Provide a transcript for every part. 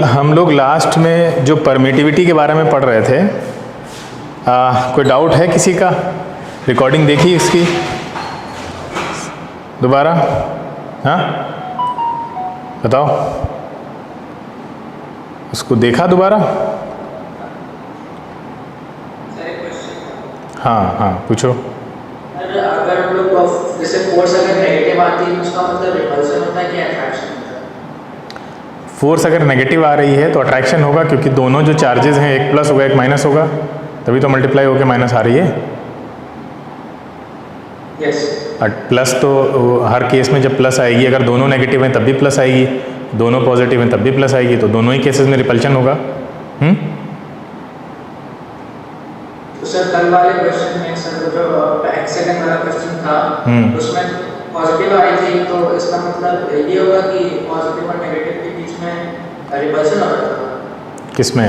हम लोग लास्ट में जो परमिटिविटी के बारे में पढ़ रहे थे, कोई डाउट है किसी का? रिकॉर्डिंग देखी इसकी दोबारा? हाँ बताओ, उसको देखा दोबारा? हाँ हाँ पूछो। अगर हम लोग जैसे फोर्स अगर नेगेटिव आती है उसका मतलब रिपल्सन होता है कि अट्रैक्शन होता है? फोर्स अगर नेगेटिव आ रही है तो अट्रैक्शन होगा, क्योंकि दोनों जो चार्जेस हैं, एक प्लस होगा एक माइनस होगा, तभी तो मल्टीप्लाई होकर माइनस आ रही है। यस। प्लस तो हर केस में जब प्लस आएगी, अगर दोनों नेगेटिव हैं तब भी प्लस आएगी, दोनों पॉजिटिव हैं तब भी प्लस आएगी, तो दोनों ही केसेस में रिपल्शन होगा। तो सर कल वाले क्वेश्चन में सर जो सेकंड वाला क्वेश्चन था उसमें पॉजिटिव आई थी, तो इसका मतलब ये होगा कि पॉजिटिव और नेगेटिव के बीच में रिपल्सन हो रहा था। किसमें?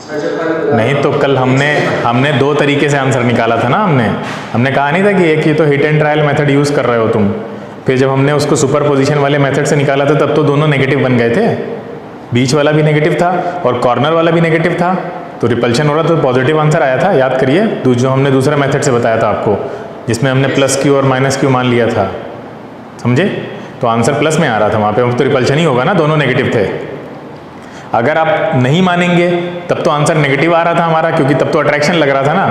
सर जो कल नहीं तो कल हमने दो तरीके से आंसर निकाला था ना। हमने कहा नहीं था कि एक ये तो hit and trial method use कर रहे हो तुम, फिर जब हमने उसको सुपर पोजीशन वाले मेथड से निकाला था तब तो दोनों नेगेटिव बन गए थे, बीच वाला भी नेगेटिव था और कॉर्नर वाला भी नेगेटिव था, तो रिपल्शन हो रहा था, तो पॉजिटिव आंसर आया था। याद करिए जो हमने दूसरा मेथड से बताया था आपको, जिसमें हमने प्लस क्यू और माइनस क्यू मान लिया था, समझे? तो आंसर प्लस में आ रहा था वहाँ पे, तो रिपल्शन ही होगा ना, दोनों नेगेटिव थे। अगर आप नहीं मानेंगे तब तो आंसर नेगेटिव आ रहा था हमारा, क्योंकि तब तो अट्रैक्शन लग रहा था ना।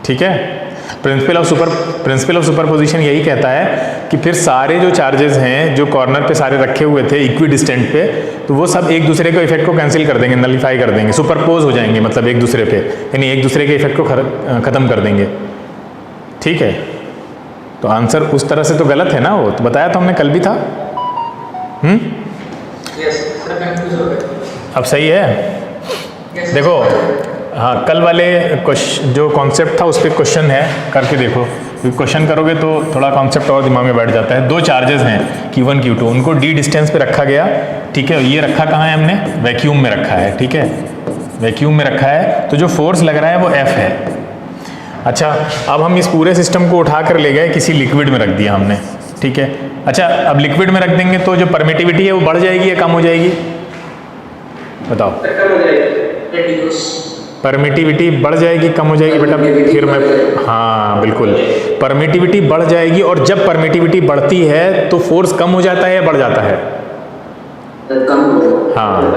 ठीक है, प्रिंसिपल ऑफ सुपरपोजिशन यही कहता है कि फिर सारे जो चार्जेस हैं जो कॉर्नर पे सारे रखे हुए थे इक्वी डिस्टेंट पे, तो वो सब एक दूसरे के इफेक्ट को कैंसिल कर देंगे, नलीफाई कर देंगे, सुपरपोज हो जाएंगे, मतलब एक दूसरे पे, यानी एक दूसरे के इफेक्ट को ख़त्म कर देंगे। ठीक है, तो आंसर उस तरह से तो गलत है ना, वो तो बताया तो हमने कल भी था। अब सही है? देखो, हाँ कल वाले जो कॉन्सेप्ट था उस पर क्वेश्चन है, करके देखो। क्वेश्चन करोगे तो थोड़ा कॉन्सेप्ट और दिमाग में बैठ जाता है। दो चार्जेस हैं Q1 Q2, उनको d डिस्टेंस पे रखा गया। ठीक है, ये रखा कहाँ है हमने? वैक्यूम में रखा है। ठीक है, वैक्यूम में रखा है, तो जो फोर्स लग रहा है वो F है। अच्छा, अब हम इस पूरे सिस्टम को उठा कर ले गए किसी लिक्विड में रख दिया हमने। ठीक है, अच्छा अब लिक्विड में रख देंगे तो जो परमिटिविटी है वो बढ़ जाएगी या कम हो जाएगी? बताओ। परमिटिविटी बढ़ जाएगी कम हो जाएगी बेटा? फिर मैं, हाँ बिल्कुल, परमिटिविटी बढ़ जाएगी। और जब परमिटिविटी बढ़ती है तो फोर्स कम हो जाता है या बढ़ जाता है? हाँ,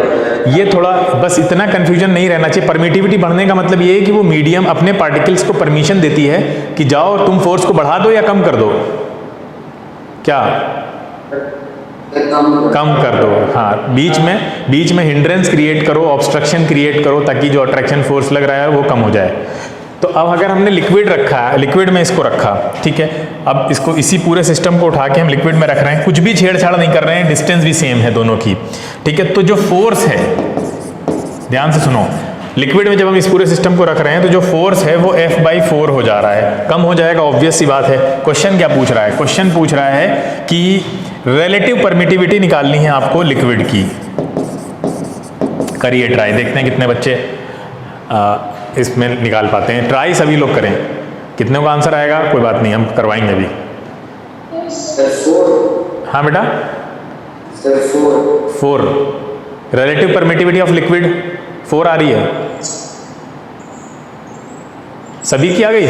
ये थोड़ा बस इतना कंफ्यूजन नहीं रहना चाहिए। परमिटिविटी बढ़ने का मतलब ये है कि वो मीडियम अपने पार्टिकल्स को परमिशन देती है कि जाओ तुम फोर्स को बढ़ा दो या कम कर दो। क्या? कम कर दो। हाँ, बीच में हिंड्रेंस क्रिएट करो, ऑब्स्ट्रक्शन क्रिएट करो, ताकि जो अट्रैक्शन फोर्स लग रहा है वो कम हो जाए। तो अब अगर हमने लिक्विड रखा है, लिक्विड में इसको रखा, ठीक है, अब इसको इसी पूरे सिस्टम को उठा के हम लिक्विड में रख रहे हैं, कुछ भी छेड़छाड़ नहीं कर रहे हैं, डिस्टेंस भी सेम है दोनों की। ठीक है, तो जो फोर्स है, ध्यान से सुनो, लिक्विड में जब हम इस पूरे सिस्टम को रख रहे हैं तो जो फोर्स है वो F/4 हो जा रहा है, कम हो जाएगा, ऑब्वियस सी बात है। क्वेश्चन क्या पूछ रहा है? क्वेश्चन पूछ रहा है कि रिलेटिव परमिटिविटी निकालनी है आपको लिक्विड की। करिए ट्राई, देखते हैं कितने बच्चे इसमें निकाल पाते हैं। ट्राई सभी लोग करें, कितने का आंसर आएगा कोई बात नहीं, हम करवाएंगे अभी। हाँ बेटा, 4 रिलेटिव परमिटिविटी ऑफ लिक्विड 4 आ रही है। सभी की आ गई?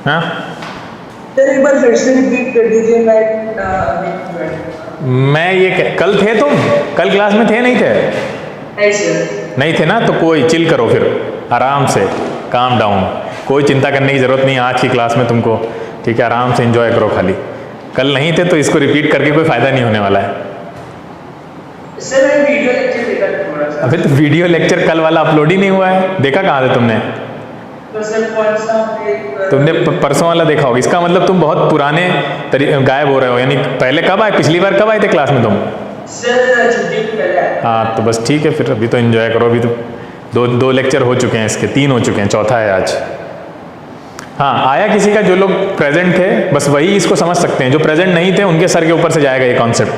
हाँ सर एक बार फिर से रिपीट कर दीजिए। मैं ये कल थे तुम? कल क्लास में थे नहीं थे? नहीं सर। नहीं थे ना, तो कोई चिल करो, फिर आराम से, काम डाउन, कोई चिंता करने की जरूरत नहीं आज की क्लास में तुमको। ठीक है, आराम से एंजॉय करो खाली। कल नहीं थे तो इसको रिपीट करके कोई फायदा नहीं होने वाला है। सर मैं वीडियो लेक्चर देखा था थोड़ा सा। अबे तो वीडियो लेक्चर कल वाला अपलोड ही नहीं हुआ है, देखा कहाँ से तुमने? तो सर कौन सा? तुमने परसों वाला देखा होगा। इसका मतलब तुम बहुत पुराने गायब हो रहे हो, यानी पहले कब आए, पिछली बार कब आए थे क्लास में तुम? सर छुट्टी पहले। हाँ तो बस ठीक है, फिर अभी तो एंजॉय करो। अभी तो दो लेक्चर हो चुके हैं इसके, 3 हो चुके हैं, चौथा है आज। हाँ, आया किसी का? जो लोग प्रेजेंट थे बस वही इसको समझ सकते हैं, जो प्रेजेंट नहीं थे उनके सर के ऊपर से जाएगा ये कॉन्सेप्ट।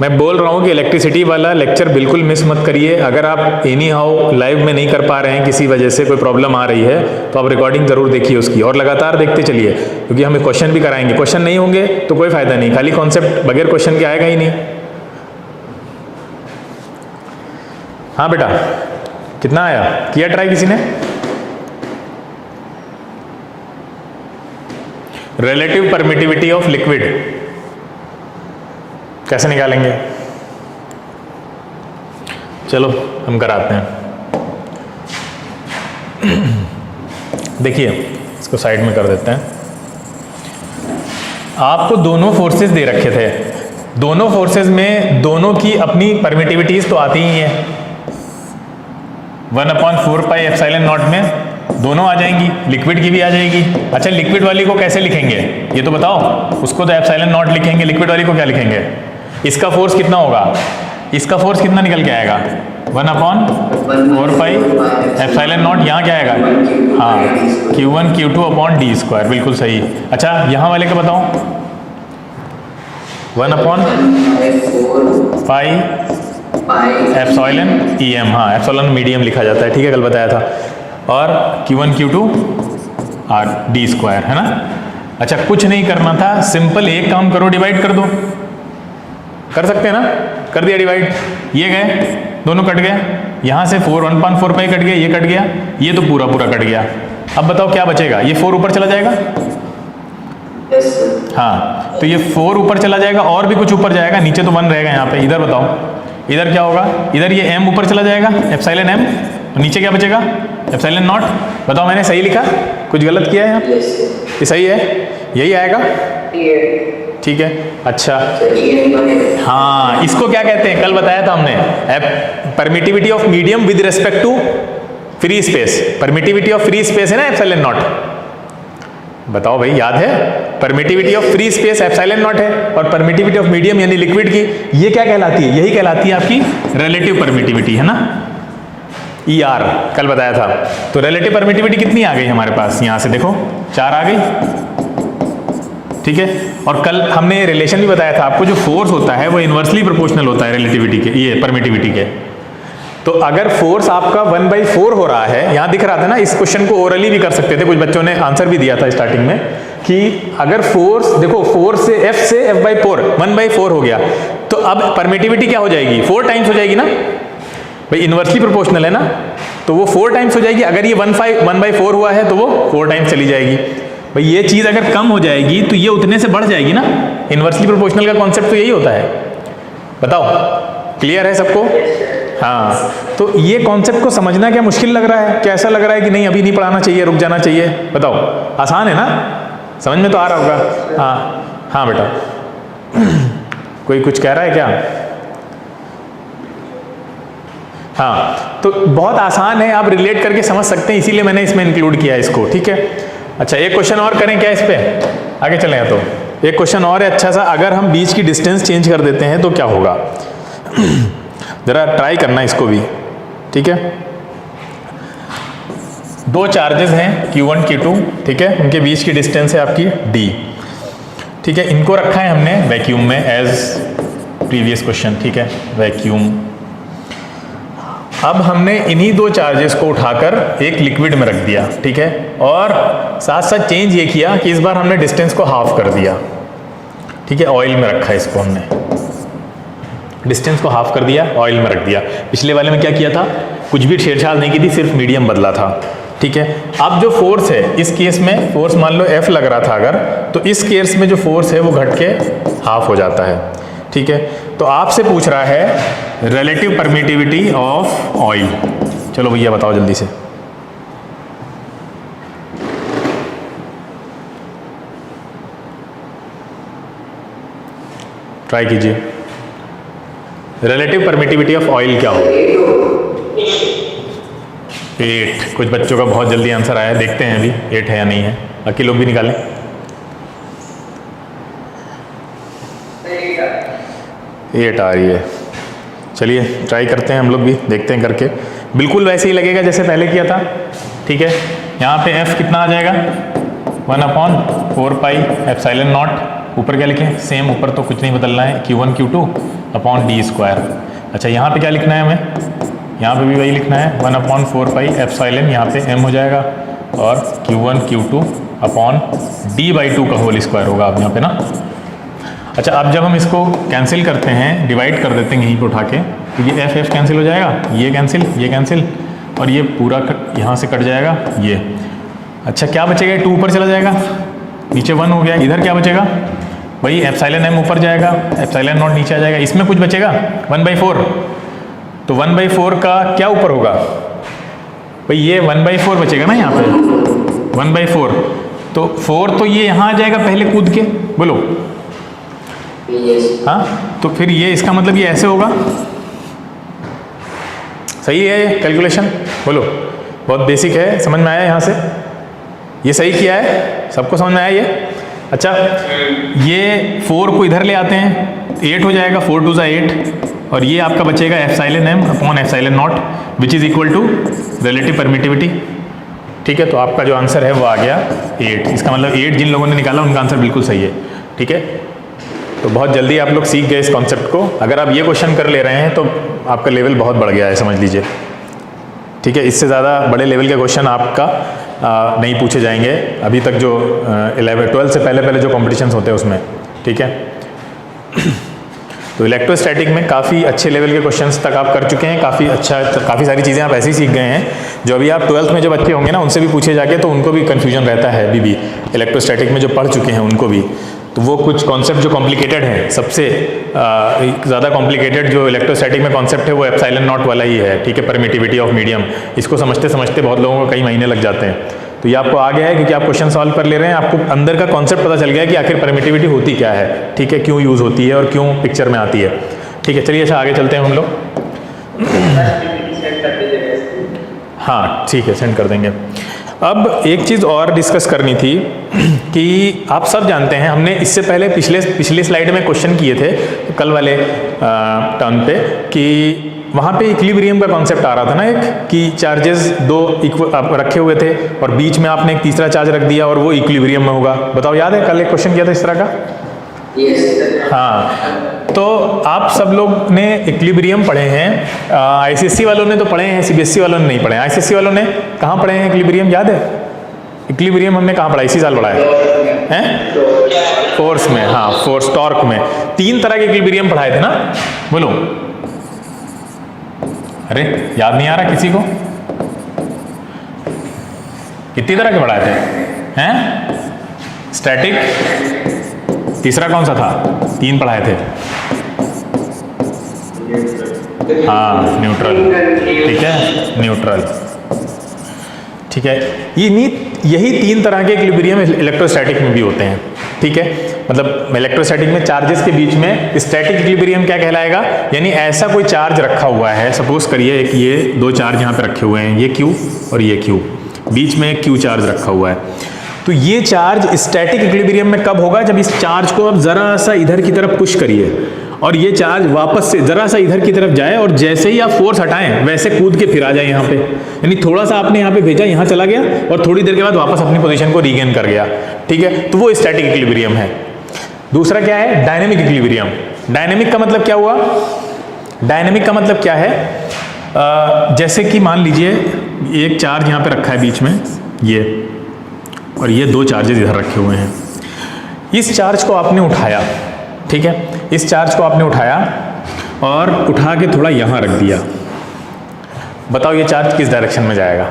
मैं बोल रहा हूँ कि इलेक्ट्रिसिटी वाला लेक्चर बिल्कुल मिस मत करिए। अगर आप एनी हाउ लाइव में नहीं कर पा रहे हैं, किसी वजह से कोई प्रॉब्लम आ रही है, तो आप रिकॉर्डिंग ज़रूर देखिए उसकी और लगातार देखते चलिए, क्योंकि हमें क्वेश्चन भी कराएंगे। क्वेश्चन नहीं होंगे तो कोई फ़ायदा नहीं, खाली कॉन्सेप्ट बगैर क्वेश्चन के आएगा ही नहीं। हाँ बेटा, कितना आया? किया ट्राई किसी ने? रिलेटिव परमिटिविटी ऑफ लिक्विड कैसे निकालेंगे? चलो हम कराते हैं। देखिए इसको साइड में कर देते हैं। आपको दोनों फोर्सेस दे रखे थे, दोनों फोर्सेस में दोनों की अपनी परमिटिविटीज तो आती ही हैं। 1/4 पाई एप्सिलॉन नॉट में दोनों आ जाएंगी, लिक्विड की भी आ जाएगी। अच्छा, लिक्विड वाली को कैसे लिखेंगे ये तो बताओ। उसको तो एप्सिलॉन नॉट लिखेंगे, लिक्विड वाली को क्या लिखेंगे? इसका फोर्स कितना होगा? इसका फोर्स कितना निकल के आएगा? 1/4 पाई एप्सिलॉन नॉट। यहाँ क्या आएगा? हाँ, Q1 Q2 upon D square, बिल्कुल सही। अच्छा, यहाँ वाले का बताओ। 1/4 पाई एप्सिलॉन EM, हाँ एप्सिलॉन मीडियम लिखा जाता है, ठीक है, कल बताया था। और Q1 Q2 R D square, है ना। अच्छा, कुछ नहीं करना था, सिंपल एक काम करो, डिवाइड कर दो। कर सकते हैं ना? कर दिया डिवाइड, ये गए, दोनों कट गए। यहाँ से 1/4 पाई कट गया, ये कट गया, ये तो पूरा पूरा कट गया। अब बताओ क्या बचेगा? ये 4 ऊपर चला जाएगा। हाँ, तो ये 4 ऊपर चला जाएगा और भी कुछ ऊपर जाएगा, नीचे तो 1 रहेगा यहाँ पे। इधर बताओ, इधर क्या होगा? इधर ये m ऊपर चला जाएगा, एप्सिलॉन m, और नीचे क्या बचेगा? Epsilon naught. बताओ मैंने सही लिखा, कुछ गलत किया है यहाँ? ये सही है, यही आएगा, ठीक है। अच्छा, हाँ, इसको क्या कहते हैं? कल बताया था हमने, permittivity of medium with respect to free space. Permittivity of free space है ना एप्सिलॉन नॉट। बताओ भाई, याद है? Permittivity of free space epsilon naught है, और परमिटिविटी ऑफ मीडियम यानी लिक्विड की ये क्या कहलाती है? यही कहलाती है आपकी रिलेटिव परमिटिविटी, है ना, ER, कल बताया था। तो रिलेटिव परमिटिविटी कितनी आ गई हमारे पास? यहाँ से देखो 4 आ गई, ठीक है। और कल हमने रिलेशन भी बताया था आपको, जो फोर्स होता है वो इन्वर्सली प्रोपोर्शनल होता है रिलेटिविटी के, ये परमिटिविटी के। तो अगर फोर्स आपका 1/4 हो रहा है, यहाँ दिख रहा था ना, इस क्वेश्चन को ओरली भी कर सकते थे, कुछ बच्चों ने आंसर भी दिया था स्टार्टिंग में, कि अगर फोर्स देखो 4 से F से F/4 1/4 हो गया, तो अब परमिटिविटी क्या हो जाएगी? 4 टाइम्स हो जाएगी ना भाई, इन्वर्सली प्रोपोर्शनल है ना, तो वो 4 टाइम्स हो जाएगी। अगर ये 1/4 हुआ है तो वो 4 टाइम्स चली जाएगी। भाई ये चीज़ अगर कम हो जाएगी तो ये उतने से बढ़ जाएगी ना। इन्वर्सली प्रोपोर्शनल का कॉन्सेप्ट तो यही होता है। बताओ, क्लियर है सबको? हाँ, तो ये कॉन्सेप्ट को समझना क्या मुश्किल लग रहा है? कैसा लग रहा है कि नहीं अभी नहीं पढ़ाना चाहिए, रुक जाना चाहिए? बताओ, आसान है ना, समझ में तो आ रहा होगा। हाँ हाँ बेटा, कोई कुछ कह रहा है क्या? हाँ, तो बहुत आसान है, आप रिलेट करके समझ सकते हैं, इसीलिए मैंने इसमें इंक्लूड किया इसको, ठीक है। अच्छा, एक क्वेश्चन और करें क्या इस पे? आगे चलें तो एक क्वेश्चन और है अच्छा सा। अगर हम बीच की डिस्टेंस चेंज कर देते हैं तो क्या होगा? जरा ट्राई करना इसको भी, ठीक है। 2 चार्जेस हैं Q1 Q2, ठीक है, उनके बीच की डिस्टेंस है आपकी D, ठीक है। इनको रखा है हमने वैक्यूम में एज प्रीवियस क्वेश्चन, ठीक है, वैक्यूम। अब हमने इन्हीं 2 चार्जेस को उठाकर एक लिक्विड में रख दिया, ठीक है, और साथ साथ चेंज ये किया कि इस बार हमने डिस्टेंस को हाफ कर दिया, ठीक है। ऑयल में रखा है इसको हमने, डिस्टेंस को हाफ कर दिया, ऑयल में रख दिया। पिछले वाले में क्या किया था? कुछ भी छेड़छाड़ नहीं की थी, सिर्फ मीडियम बदला था, ठीक है। अब जो फोर्स है इस केस में, फोर्स मान लो F लग रहा था अगर, तो इस केस में जो फोर्स है वो घट के हाफ हो जाता है, ठीक है। तो आपसे पूछ रहा है रिलेटिव परमिटिविटी ऑफ ऑयल। चलो भैया बताओ जल्दी से। ट्राई कीजिए, रिलेटिव परमिटिविटी ऑफ ऑयल क्या हो? 8। कुछ बच्चों का बहुत जल्दी आंसर आया, देखते हैं अभी 8 है या नहीं है, बाकी लोग भी निकालें। 8 आ रही है। चलिए ट्राई करते हैं हम लोग भी, देखते हैं करके। बिल्कुल वैसे ही लगेगा जैसे पहले किया था, ठीक है। यहाँ पे F कितना आ जाएगा? 1/4 पाई एप्सिलॉन नॉट, ऊपर क्या लिखें, सेम, ऊपर तो कुछ नहीं बदलना है, Q1 Q2 upon D square. अच्छा यहाँ पे क्या लिखना है हमें, यहाँ पे भी वही लिखना है 1/4 पाई एप्सिलॉन, यहाँ पे m हो जाएगा और Q1 Q2 अपॉन d/2 का होल स्क्वायर होगा अब यहाँ पे ना। अच्छा अब जब हम इसको कैंसिल करते हैं, डिवाइड कर देते हैं यहीं पे उठा के, तो ये f कैंसिल हो जाएगा, ये कैंसिल और ये पूरा यहाँ से कट जाएगा ये। अच्छा क्या बचेगा, 2 ऊपर चला जाएगा, नीचे 1 हो गया, इधर क्या बचेगा भाई एप्सिलॉन m ऊपर जाएगा, एप्सिलॉन नॉट नीचे आ जाएगा, इसमें कुछ बचेगा 1/4, तो 1/4 का क्या ऊपर होगा भाई, ये 1/4 बचेगा ना यहाँ पे 1/4, तो 4 तो ये यहाँ आ जाएगा पहले कूद के, बोलो हाँ, तो फिर ये इसका मतलब ये ऐसे होगा, सही है ये कैलकुलेशन, बोलो बहुत बेसिक है, समझ में आया यहाँ से, ये सही किया है, सबको समझ में आया ये। अच्छा ये 4 को इधर ले आते हैं, 8 हो जाएगा, 4 2 ज़ा 8 और ये आपका बचेगा epsilon m upon epsilon naught which is equal to relative permittivity. ठीक है, तो आपका जो आंसर है वो आ गया 8, इसका मतलब 8 जिन लोगों ने निकाला उनका आंसर बिल्कुल सही है। ठीक है, तो बहुत जल्दी आप लोग सीख गए इस कॉन्सेप्ट को, अगर आप ये क्वेश्चन कर ले रहे हैं तो आपका लेवल बहुत बढ़ गया है, समझ लीजिए। ठीक है, इससे ज़्यादा बड़े लेवल के क्वेश्चन आपका नहीं पूछे जाएंगे अभी तक, जो 11-12 से पहले जो कॉम्पिटिशन्स होते हैं उसमें। ठीक है, तो इलेक्ट्रोस्टैटिक में काफ़ी अच्छे लेवल के क्वेश्चंस तक आप कर चुके हैं, काफ़ी सारी चीज़ें आप ऐसे ही सीख गए हैं जो अभी आप 12th में जब बच्चे होंगे ना उनसे भी पूछे जाके तो उनको भी कन्फ्यूजन रहता है अभी भी, इलेक्ट्रोस्टैटिक में जो पढ़ चुके हैं उनको भी, तो वो कुछ कॉन्सेप्ट जो कॉम्प्लिकेटेड है, सबसे ज़्यादा कॉम्प्लिकेटेड जो इलेक्ट्रोस्टैटिक में कॉन्सेप्ट है वो एप्सिलॉन नॉट वाला ही है। ठीक है, परमिटिविटी ऑफ मीडियम, इसको समझते समझते बहुत लोगों को कई महीने लग जाते हैं, तो ये आपको आ गया है क्योंकि आप क्वेश्चन सॉल्व कर ले रहे हैं, आपको अंदर का कॉन्सेप्ट पता चल गया है कि आखिर परमिटिविटी होती क्या है। ठीक है, क्यों यूज़ होती है और क्यों पिक्चर में आती है। ठीक है, चलिए अच्छा आगे चलते हैं हम लोग। हाँ ठीक है, सेंड कर देंगे। अब एक चीज़ और डिस्कस करनी थी कि आप सब जानते हैं, हमने इससे पहले पिछले स्लाइड में क्वेश्चन किए थे कल वाले टर्न पे, कि वहाँ पे इक्विलिब्रियम का कॉन्सेप्ट आ रहा था ना एक, कि चार्जेस 2 रखे हुए थे और बीच में आपने एक तीसरा चार्ज रख दिया और वो इक्विलिब्रियम में होगा। बताओ, याद है कल एक क्वेश्चन किया था इस तरह का? हाँ, तो आप सब लोग ने इक्विलिब्रियम पढ़े हैं, आईसीएससी वालों ने तो पढ़े हैं, सीबीएसई वालों ने नहीं पढ़े। आईसीएससी वालों ने कहाँ पढ़े हैं इक्विलिब्रियम, याद है? इक्विलिब्रियम हमने कहाँ पढ़ा, इसी साल पढ़ा है फोर्स में, हाँ फोर्स टॉर्क में 3 तरह के इक्विलिब्रियम पढ़ाए थे ना, बोलो। अरे याद नहीं आ रहा किसी को? कितनी तरह के पढ़ाए थे हैं? स्टैटिक, तीसरा कौन सा था? 3 पढ़ाए थे, हाँ न्यूट्रल। ठीक है, न्यूट्रल। ठीक है, यही 3 तरह के इक्विलिब्रियम इलेक्ट्रोस्टैटिक में भी होते हैं। ठीक है, मतलब इलेक्ट्रोस्टैटिक में चार्जेस के बीच में स्टैटिक इक्विलिब्रियम क्या कहलाएगा, यानी ऐसा कोई चार्ज रखा हुआ है, सपोज करिए एक ये 2 चार्ज यहाँ पे रखे हुए हैं, ये Q और ये Q, बीच में एक Q चार्ज रखा हुआ है। तो ये चार्ज स्टैटिक इक्विलिब्रियम में कब होगा, जब इस चार्ज को आप ज़रा सा इधर की तरफ पुश करिए और ये चार्ज वापस से ज़रा सा इधर की तरफ जाए और जैसे ही आप फोर्स हटाएं वैसे कूद के फिर आ जाए यहाँ पे, यानी थोड़ा सा आपने यहाँ पे भेजा, यहाँ चला गया और थोड़ी देर के बाद वापस अपनी पोजीशन को रीगेन कर गया। ठीक है, तो वो स्टैटिक इक्विलिब्रियम है। दूसरा क्या है, डायनेमिक इक्विलिब्रियम। डायनेमिक का मतलब क्या हुआ? डायनेमिक का मतलब क्या है, जैसे कि मान लीजिए एक चार्ज यहाँ पे रखा है बीच में ये, और ये 2 चार्जेस इधर रखे हुए हैं। इस चार्ज को आपने उठाया, ठीक है, इस चार्ज को आपने उठाया और उठा के थोड़ा यहाँ रख दिया। बताओ ये चार्ज किस डायरेक्शन में जाएगा?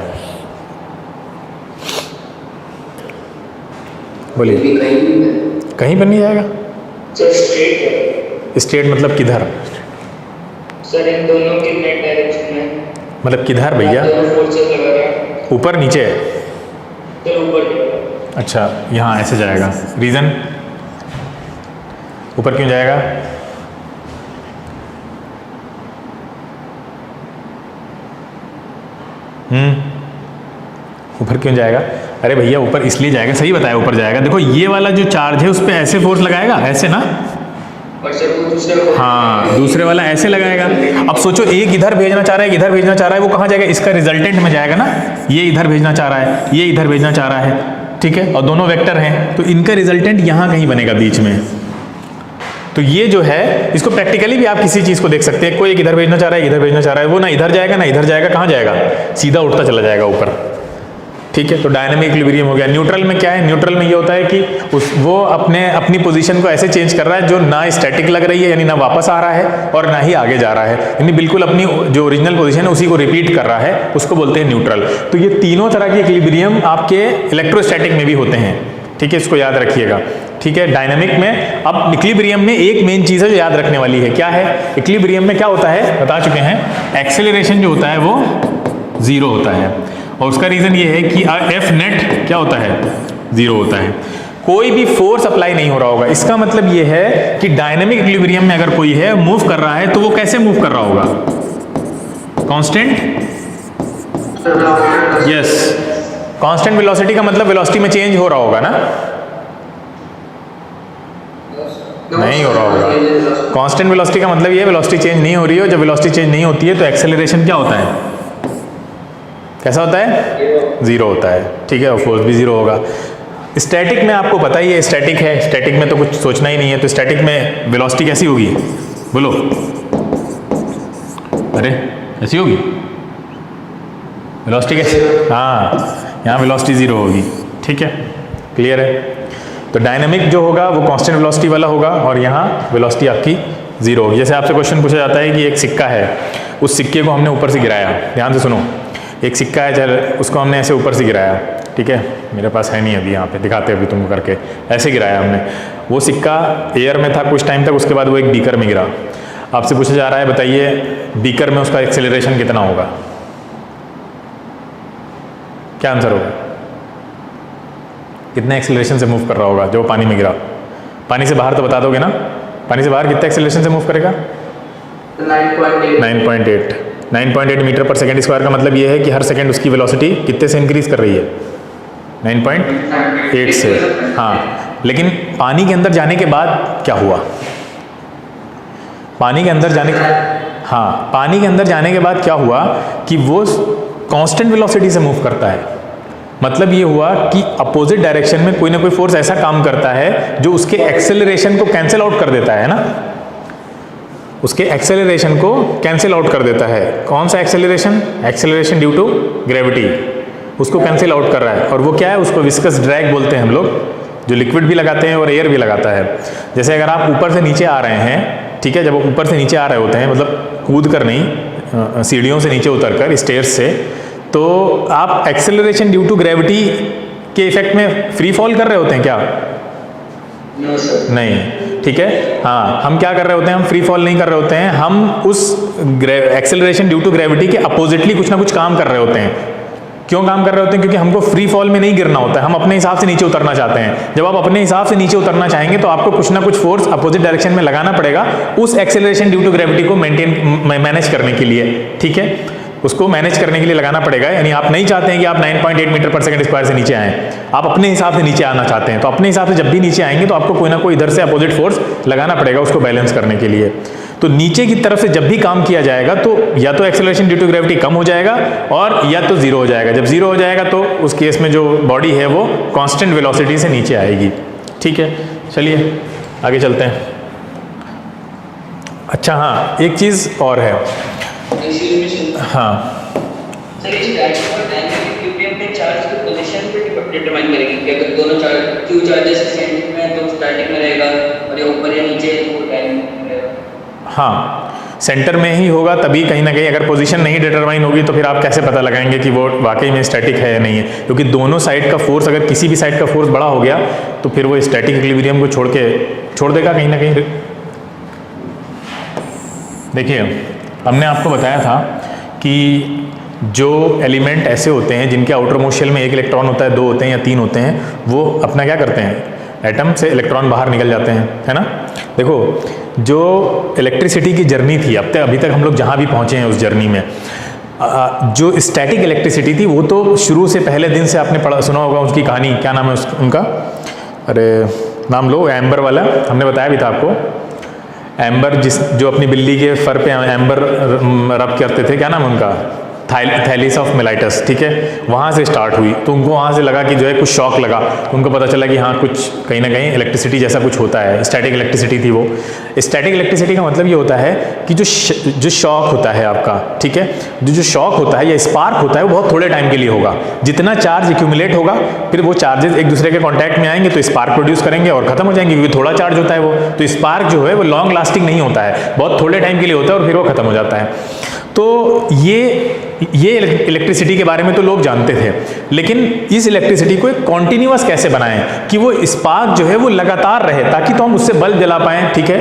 बोलिए। कहीं पर नहीं जाएगा। स्ट्रेट मतलब किधर? सर इन दोनों के नेट डायरेक्शन में। मतलब किधर भैया? ऊपर नीचे? ऊपर। अच्छा, यहाँ ऐसे जाएगा। रीज़न? ऊपर क्यों जाएगा? ऊपर क्यों जाएगा? अरे भैया ऊपर इसलिए जाएगा, सही बताया, ऊपर जाएगा। देखो ये वाला जो चार्ज है उस पर ऐसे फोर्स लगाएगा, ऐसे ना, हाँ दूसरे वाला ऐसे लगाएगा। अब सोचो एक इधर भेजना चाह रहा है, इधर भेजना चाह रहा है, वो कहाँ जाएगा? इसका रिजल्टेंट में जाएगा ना, ये इधर भेजना चाह रहा है, ये इधर भेजना चाह रहा है, ठीक है, और दोनों वेक्टर हैं, तो इनका रिजल्टेंट यहाँ कहीं बनेगा बीच में। तो ये जो है, इसको प्रैक्टिकली भी आप किसी चीज़ को देख सकते हैं, कोई एक इधर भेजना चाह रहा है, इधर भेजना चाह रहा है, वो ना इधर जाएगा ना इधर जाएगा, कहाँ जाएगा, सीधा उठता चला जाएगा ऊपर। ठीक है, तो डायनामिक इक्विलिब्रियम हो गया। न्यूट्रल में क्या है, न्यूट्रल में ये होता है कि वो अपनी पोजीशन को ऐसे चेंज कर रहा है जो ना स्टैटिक लग रही है, यानी ना वापस आ रहा है और ना ही आगे जा रहा है, यानी बिल्कुल अपनी जो ओरिजिनल पोजीशन है उसी को रिपीट कर रहा है, उसको बोलते हैं न्यूट्रल। तो ये तीनों तरह के इक्विलिब्रियम आपके इलेक्ट्रोस्टैटिक में भी होते हैं। ठीक है, इसको याद रखिएगा। ठीक है, डायनामिक में, अब इक्विलिब्रियम में एक मेन चीज़ है जो याद रखने वाली है, क्या है, इक्विलिब्रियम में क्या होता है, बता चुके हैं, एक्सेलरेशन जो होता है वो 0 होता है, और उसका रीज़न ये है कि एफ नेट क्या होता है, 0 होता है। कोई भी फोर्स अप्लाई नहीं हो रहा होगा। इसका मतलब ये है कि डायनामिक इक्विलिब्रियम में अगर कोई है मूव कर रहा है तो वो कैसे मूव कर रहा होगा, कांस्टेंट, यस, कांस्टेंट वेलोसिटी का मतलब वेलोसिटी में चेंज हो रहा होगा ना, नहीं हो रहा होगा। कांस्टेंट वेलोसिटी का मतलब ये वेलोसिटी चेंज नहीं हो रही है, जब वेलोसिटी चेंज नहीं होती है तो एक्सेलरेशन क्या होता है, कैसा होता है, 0 होता है। ठीक है, और फोर्स भी 0 होगा। स्टैटिक में आपको पता ही है, स्टैटिक है, स्टैटिक में तो कुछ सोचना ही नहीं है। तो स्टैटिक में वेलोसिटी कैसी होगी, बोलो, अरे ऐसी होगी वेलोसिटी कैसी, हाँ, यहाँ वेलोसिटी 0 होगी। ठीक है, क्लियर है। तो डायनामिक जो होगा वो कांस्टेंट वेलोसिटी वाला होगा और यहाँ वेलोसिटी आपकी 0 होगी। जैसे आपसे क्वेश्चन पूछा जाता है कि एक सिक्का है, उस सिक्के को हमने ऊपर से गिराया, ध्यान से सुनो, एक सिक्का है, चल उसको हमने ऐसे ऊपर से गिराया, ठीक है, मेरे पास है नहीं अभी, यहाँ पे दिखाते अभी तुमको करके, ऐसे गिराया हमने, वो सिक्का एयर में था कुछ टाइम तक, उसके बाद वो एक बीकर में गिरा। आपसे पूछा जा रहा है, बताइए बीकर में उसका एक्सेलरेशन कितना होगा, क्या आंसर होगा, कितने एक्सेलरेशन से मूव कर रहा होगा जो पानी में गिरा। पानी से बाहर तो बता दोगे ना, पानी से बाहर कितने एक्सेलरेशन से मूव करेगा, 9.8 मीटर पर सेकेंड स्क्वायर। का मतलब ये है कि हर सेकेंड उसकी वेलोसिटी कितने से इंक्रीज कर रही है, 9.8 से। हाँ, लेकिन पानी के अंदर जाने के बाद क्या हुआ, पानी के अंदर जाने के, हाँ, पानी के अंदर जाने के बाद क्या हुआ कि वो कांस्टेंट वेलोसिटी से मूव करता है। मतलब ये हुआ कि अपोजिट डायरेक्शन में कोई ना कोई फोर्स ऐसा काम करता है जो उसके एक्सेलरेशन को कैंसिल आउट कर देता है ना, उसके एक्सेलरेशन को कैंसिल आउट कर देता है। कौन सा acceleration, acceleration due to gravity, उसको कैंसिल आउट कर रहा है। और वो क्या है, उसको विस्कस ड्रैग बोलते हैं हम लोग, जो लिक्विड भी लगाते हैं और एयर भी लगाता है। जैसे अगर आप ऊपर से नीचे आ रहे हैं, ठीक है, जब वो ऊपर से नीचे आ रहे होते हैं, मतलब कूद कर नहीं, सीढ़ियों से नीचे उतर कर, स्टेयर्स से, तो आप एक्सेलरेशन ड्यू टू ग्रेविटी के इफेक्ट में फ्री फॉल कर रहे होते हैं क्या, नहीं, ठीक है। हाँ, हम क्या कर रहे होते हैं, हम फ्री फॉल नहीं कर रहे होते हैं, हम उस एक्सेलरेशन ड्यू टू ग्रेविटी के अपोजिटली कुछ ना कुछ काम कर रहे होते हैं। क्यों काम कर रहे होते हैं, क्योंकि हमको फ्री फॉल में नहीं गिरना होता है, हम अपने हिसाब से नीचे उतरना चाहते हैं। जब आप अपने हिसाब से नीचे उतरना चाहेंगे तो आपको कुछ ना कुछ फोर्स अपोजिट डायरेक्शन में लगाना पड़ेगा उस एक्सेलरेशन ड्यू टू ग्रेविटी को मैनेज करने के लिए, ठीक है, उसको मैनेज करने के लिए लगाना पड़ेगा। यानी आप नहीं चाहते हैं कि आप 9.8 मीटर पर सेकंड स्क्वायर से नीचे आएँ, आप अपने हिसाब से नीचे आना चाहते हैं, तो अपने हिसाब से जब भी नीचे आएंगे तो आपको कोई ना कोई इधर से अपोजिट फोर्स लगाना पड़ेगा उसको बैलेंस करने के लिए। तो नीचे की तरफ से जब भी काम किया जाएगा तो या तो एक्सेलरेशन ड्यू टू ग्रेविटी कम हो जाएगा और या तो 0 हो जाएगा। जब 0 हो जाएगा तो उस केस में जो बॉडी है वो कांस्टेंट वेलोसिटी से नीचे आएगी, ठीक है। चलिए आगे चलते हैं। अच्छा हाँ, एक चीज़ और है, हाँ, चार्ज की पोजीशन पे डिटरमाइन करेगी कि अगर दोनों चार्ज क्यू चार्जेस सेंटर में तो स्टैटिक में रहेगा और या ऊपर या नीचे तो डायनामिक में रहेगा। हाँ, सेंटर में ही होगा तभी कहीं ना कहीं। अगर पोजीशन नहीं डिटरमाइन होगी तो फिर आप कैसे पता लगाएंगे कि वो वाकई में स्टैटिक है या नहीं है, क्योंकि दोनों साइड का फोर्स, अगर किसी भी साइड का फोर्स बड़ा हो गया तो फिर वो स्टैटिक इक्विलिब्रियम को छोड़ देगा कहीं ना कहीं। देखिए, हमने आपको बताया था कि जो एलिमेंट ऐसे होते हैं जिनके आउटर मोस्ट शेल में 1 इलेक्ट्रॉन होता है, 2 होते हैं या 3 होते हैं, वो अपना क्या करते हैं, एटम से इलेक्ट्रॉन बाहर निकल जाते हैं, है ना। देखो, जो इलेक्ट्रिसिटी की जर्नी थी अभी तक हम लोग जहाँ भी पहुँचे हैं उस जर्नी में, जो स्टैटिक इलेक्ट्रिसिटी थी वो तो शुरू से पहले दिन से आपने सुना होगा उसकी कहानी। क्या नाम है उनका, अरे नाम लो, एम्बर वाला, हमने बताया भी था आपको। एम्बर जो अपनी बिल्ली के फर पे एम्बर रब करते थे, क्या नाम उनका, थैलिस ऑफ मिलाइटस, ठीक है, वहाँ से स्टार्ट हुई। तो उनको वहाँ से लगा कि जो है कुछ शॉक लगा, तो उनको पता चला कि हाँ कुछ कहीं ना कहीं इलेक्ट्रिसिटी जैसा कुछ होता है। स्टैटिक इलेक्ट्रिसिटी थी वो। स्टैटिक इलेक्ट्रिसिटी का मतलब ये होता है कि जो शॉक होता है आपका, ठीक है, जो शॉक होता है या स्पार्क होता है वो बहुत थोड़े टाइम के लिए होगा। जितना चार्ज एक्यूमुलेट होगा फिर वो चार्जेस एक दूसरे के कॉन्टैक्ट में आएंगे तो स्पार्क प्रोड्यूस करेंगे और खत्म हो जाएंगे, क्योंकि थोड़ा चार्ज होता है वो। तो स्पार्क जो है वो लॉन्ग लास्टिंग नहीं होता है, बहुत थोड़े टाइम के लिए होता है और फिर वो खत्म हो जाता है। तो ये इलेक्ट्रिसिटी के बारे में तो लोग जानते थे, लेकिन इस इलेक्ट्रिसिटी को एक कॉन्टिन्यूअस कैसे बनाएं कि वो स्पार्क जो है वो लगातार रहे, ताकि तो हम उससे बल्ब जला पाएं, ठीक है,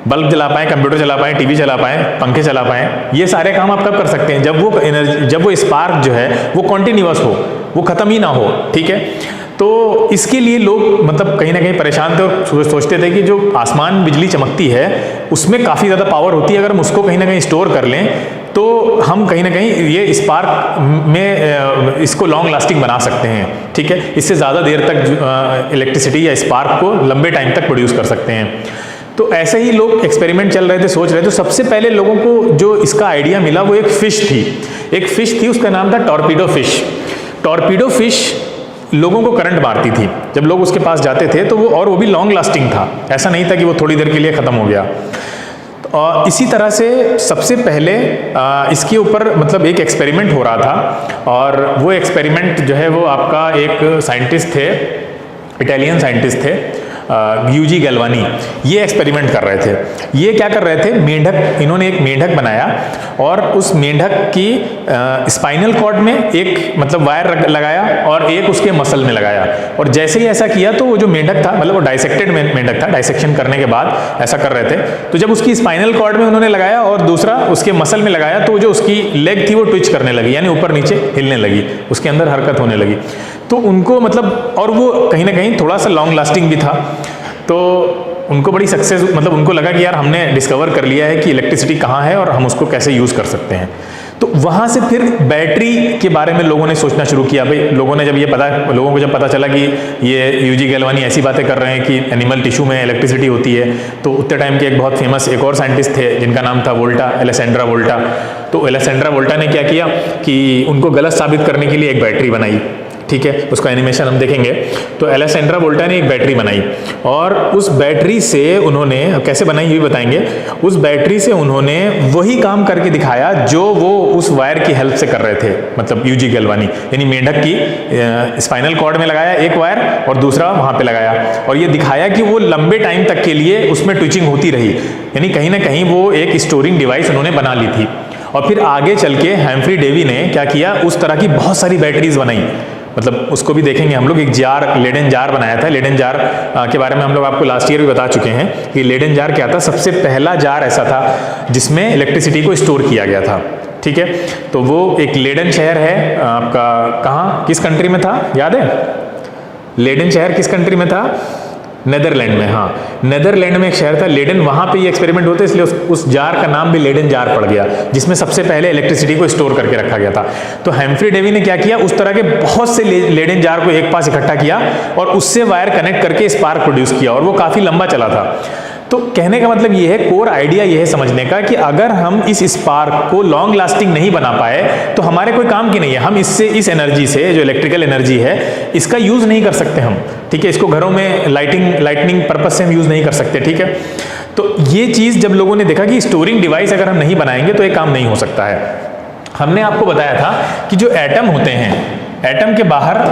बल्ब जला पाएं, कंप्यूटर चला पाएं, टीवी चला पाएं, पंखे चला पाएं। ये सारे काम आप कब कर सकते हैं? जब वो एनर्जी, जब वो स्पार्क जो है वो कॉन्टिन्यूअस हो, वो खत्म ही ना हो, ठीक है। तो इसके लिए लोग मतलब कहीं ना कहीं परेशान थे और सोचते थे कि जो आसमान बिजली चमकती है उसमें काफ़ी ज़्यादा पावर होती है, अगर हम उसको कहीं ना कहीं स्टोर कर लें तो हम कहीं ना कहीं ये स्पार्क में इसको लॉन्ग लास्टिंग बना सकते हैं, ठीक है। इससे ज़्यादा देर तक इलेक्ट्रिसिटी या स्पार्क को लंबे टाइम तक प्रोड्यूस कर सकते हैं। तो ऐसे ही लोग एक्सपेरिमेंट चल रहे थे, सोच रहे थे। तो सबसे पहले लोगों को जो इसका आइडिया मिला वो एक फ़िश थी, उसका नाम था टॉर्पीडो फिश। टॉर्पीडो फिश लोगों को करंट मारती थी जब लोग उसके पास जाते थे, तो वो भी लॉन्ग लास्टिंग था, ऐसा नहीं था कि वो थोड़ी देर के लिए ख़त्म हो गया। और इसी तरह से सबसे पहले इसके ऊपर मतलब एक एक्सपेरिमेंट हो रहा था, और वो एक्सपेरिमेंट जो है वो आपका एक साइंटिस्ट थे, इटालियन साइंटिस्ट थे, यूजी गैल्वानी, ये एक्सपेरिमेंट कर रहे थे। ये क्या कर रहे थे? मेंढक, इन्होंने एक मेंढक बनाया और उस मेंढक की स्पाइनल कॉर्ड में एक मतलब वायर लगाया और एक उसके मसल में लगाया, और जैसे ही ऐसा किया तो वो जो मेंढक था, मतलब वो डाइसेक्टेड मेंढक था, डाइसेक्शन करने के बाद ऐसा कर रहे थे। तो जब उसकी स्पाइनल कॉर्ड में उन्होंने लगाया और दूसरा उसके मसल में लगाया, तो जो उसकी लेग थी वो ट्विच करने लगी, यानी ऊपर नीचे हिलने लगी, उसके अंदर हरकत होने लगी। तो उनको मतलब, और वो कहीं ना कहीं थोड़ा सा लॉन्ग लास्टिंग भी था, तो उनको बड़ी सक्सेस, मतलब उनको लगा कि यार हमने डिस्कवर कर लिया है कि इलेक्ट्रिसिटी कहाँ है और हम उसको कैसे यूज़ कर सकते हैं। तो वहाँ से फिर बैटरी के बारे में लोगों ने सोचना शुरू किया। भाई लोगों ने लोगों को जब पता चला कि ये यूजी गैल्वानी ऐसी बातें कर रहे हैं कि एनिमल टिश्यू में इलेक्ट्रिसिटी होती है, तो उतने टाइम के एक बहुत फेमस एक और साइंटिस्ट थे जिनका नाम था वोल्टा, एलेसेंड्रा वोल्टा। तो एलेसेंड्रा वोल्टा ने क्या किया कि उनको गलत साबित करने के लिए एक बैटरी बनाई, ठीक है, उसका एनिमेशन हम देखेंगे। तो एलेसेंड्रा वोल्टा ने एक बैटरी बनाई और उस बैटरी से उन्होंने कैसे बनाई ये भी बताएंगे। उस बैटरी से उन्होंने वही काम करके दिखाया जो वो उस वायर की हेल्प से कर रहे थे, मतलब यूजी गैल्वानी, यानी मेंढक की स्पाइनल कॉर्ड में लगाया एक वायर और दूसरा वहाँ पे लगाया, और ये दिखाया कि वो लंबे टाइम तक के लिए उसमें ट्विचिंग होती रही, यानी कहीं ना कहीं वो एक स्टोरिंग डिवाइस उन्होंने बना ली थी। और फिर आगे चल के हैम्फ्री डेवी ने क्या किया, उस तरह की बहुत सारी बैटरीज बनाई, मतलब उसको भी देखेंगे हम लोग। एक जार, लेडन जार बनाया था। लेडन जार के बारे में हम लोग आपको लास्ट ईयर भी बता चुके हैं कि लेडन जार क्या था। सबसे पहला जार ऐसा था जिसमें इलेक्ट्रिसिटी को स्टोर किया गया था, ठीक है। तो वो एक लेडन शहर है आपका, कहाँ, किस कंट्री में था याद है? लेडन शहर किस कंट्री में था? नेदरलैंड में, हाँ, नेदरलैंड में एक शहर था लेडन, वहाँ पे ये एक्सपेरिमेंट होते, इसलिए उस जार का नाम भी लेडन जार पड़ गया, जिसमें सबसे पहले इलेक्ट्रिसिटी को स्टोर करके रखा गया था। तो हैम्फ्री डेवी ने क्या किया, उस तरह के बहुत से लेडन जार को एक पास इकट्ठा किया और उससे वायर कनेक्ट करके स्पार्क प्रोड्यूस किया, और वो काफ़ी लंबा चला था। तो कहने का मतलब ये है, कोर आइडिया ये है समझने का कि अगर हम इस स्पार्क को लॉन्ग लास्टिंग नहीं बना पाए तो हमारे कोई काम की नहीं है। हम इससे, इस एनर्जी से, जो इलेक्ट्रिकल एनर्जी है, इसका यूज़ नहीं कर सकते हम, ठीक है। इसको घरों में लाइटनिंग पर्पज से हम यूज़ नहीं कर सकते, ठीक है। तो ये चीज़ जब लोगों ने देखा कि स्टोरिंग डिवाइस अगर हम नहीं बनाएंगे तो ये काम नहीं हो सकता है। हमने आपको बताया था कि जो एटम होते हैं, एटम के बाहर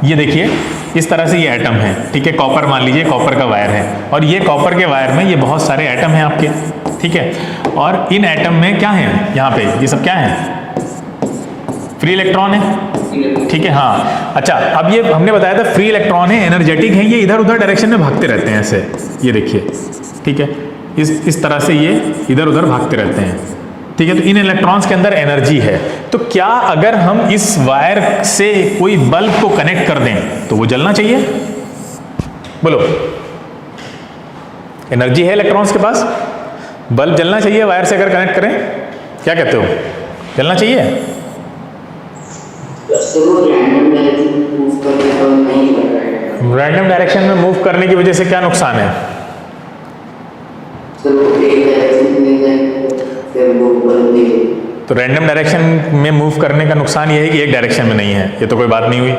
ये देखिए इस तरह से ये एटम है, ठीक है। कॉपर मान लीजिए, कॉपर का वायर है, और ये कॉपर के वायर में ये बहुत सारे एटम हैं आपके, ठीक है। और इन एटम में क्या है, यहाँ पे ये सब क्या है? फ्री इलेक्ट्रॉन है, ठीक है, हाँ। अच्छा, अब ये हमने बताया था फ्री इलेक्ट्रॉन है, एनर्जेटिक है, ये इधर उधर डायरेक्शन में भागते रहते हैं ऐसे, ये देखिए, ठीक है। इस तरह से ये इधर उधर भागते रहते हैं, ठीक है। तो इन इलेक्ट्रॉन्स के अंदर एनर्जी है। तो क्या अगर हम इस वायर से कोई बल्ब को कनेक्ट कर दें तो वो जलना चाहिए? बोलो, एनर्जी है इलेक्ट्रॉन्स के पास, बल्ब जलना चाहिए वायर से अगर कनेक्ट करें, क्या कहते हो, जलना चाहिए? रैंडम डायरेक्शन में मूव करने की वजह से क्या नुकसान है? तो रैंडम डायरेक्शन में मूव करने का नुकसान ये है कि एक डायरेक्शन में नहीं है, ये तो कोई बात नहीं हुई,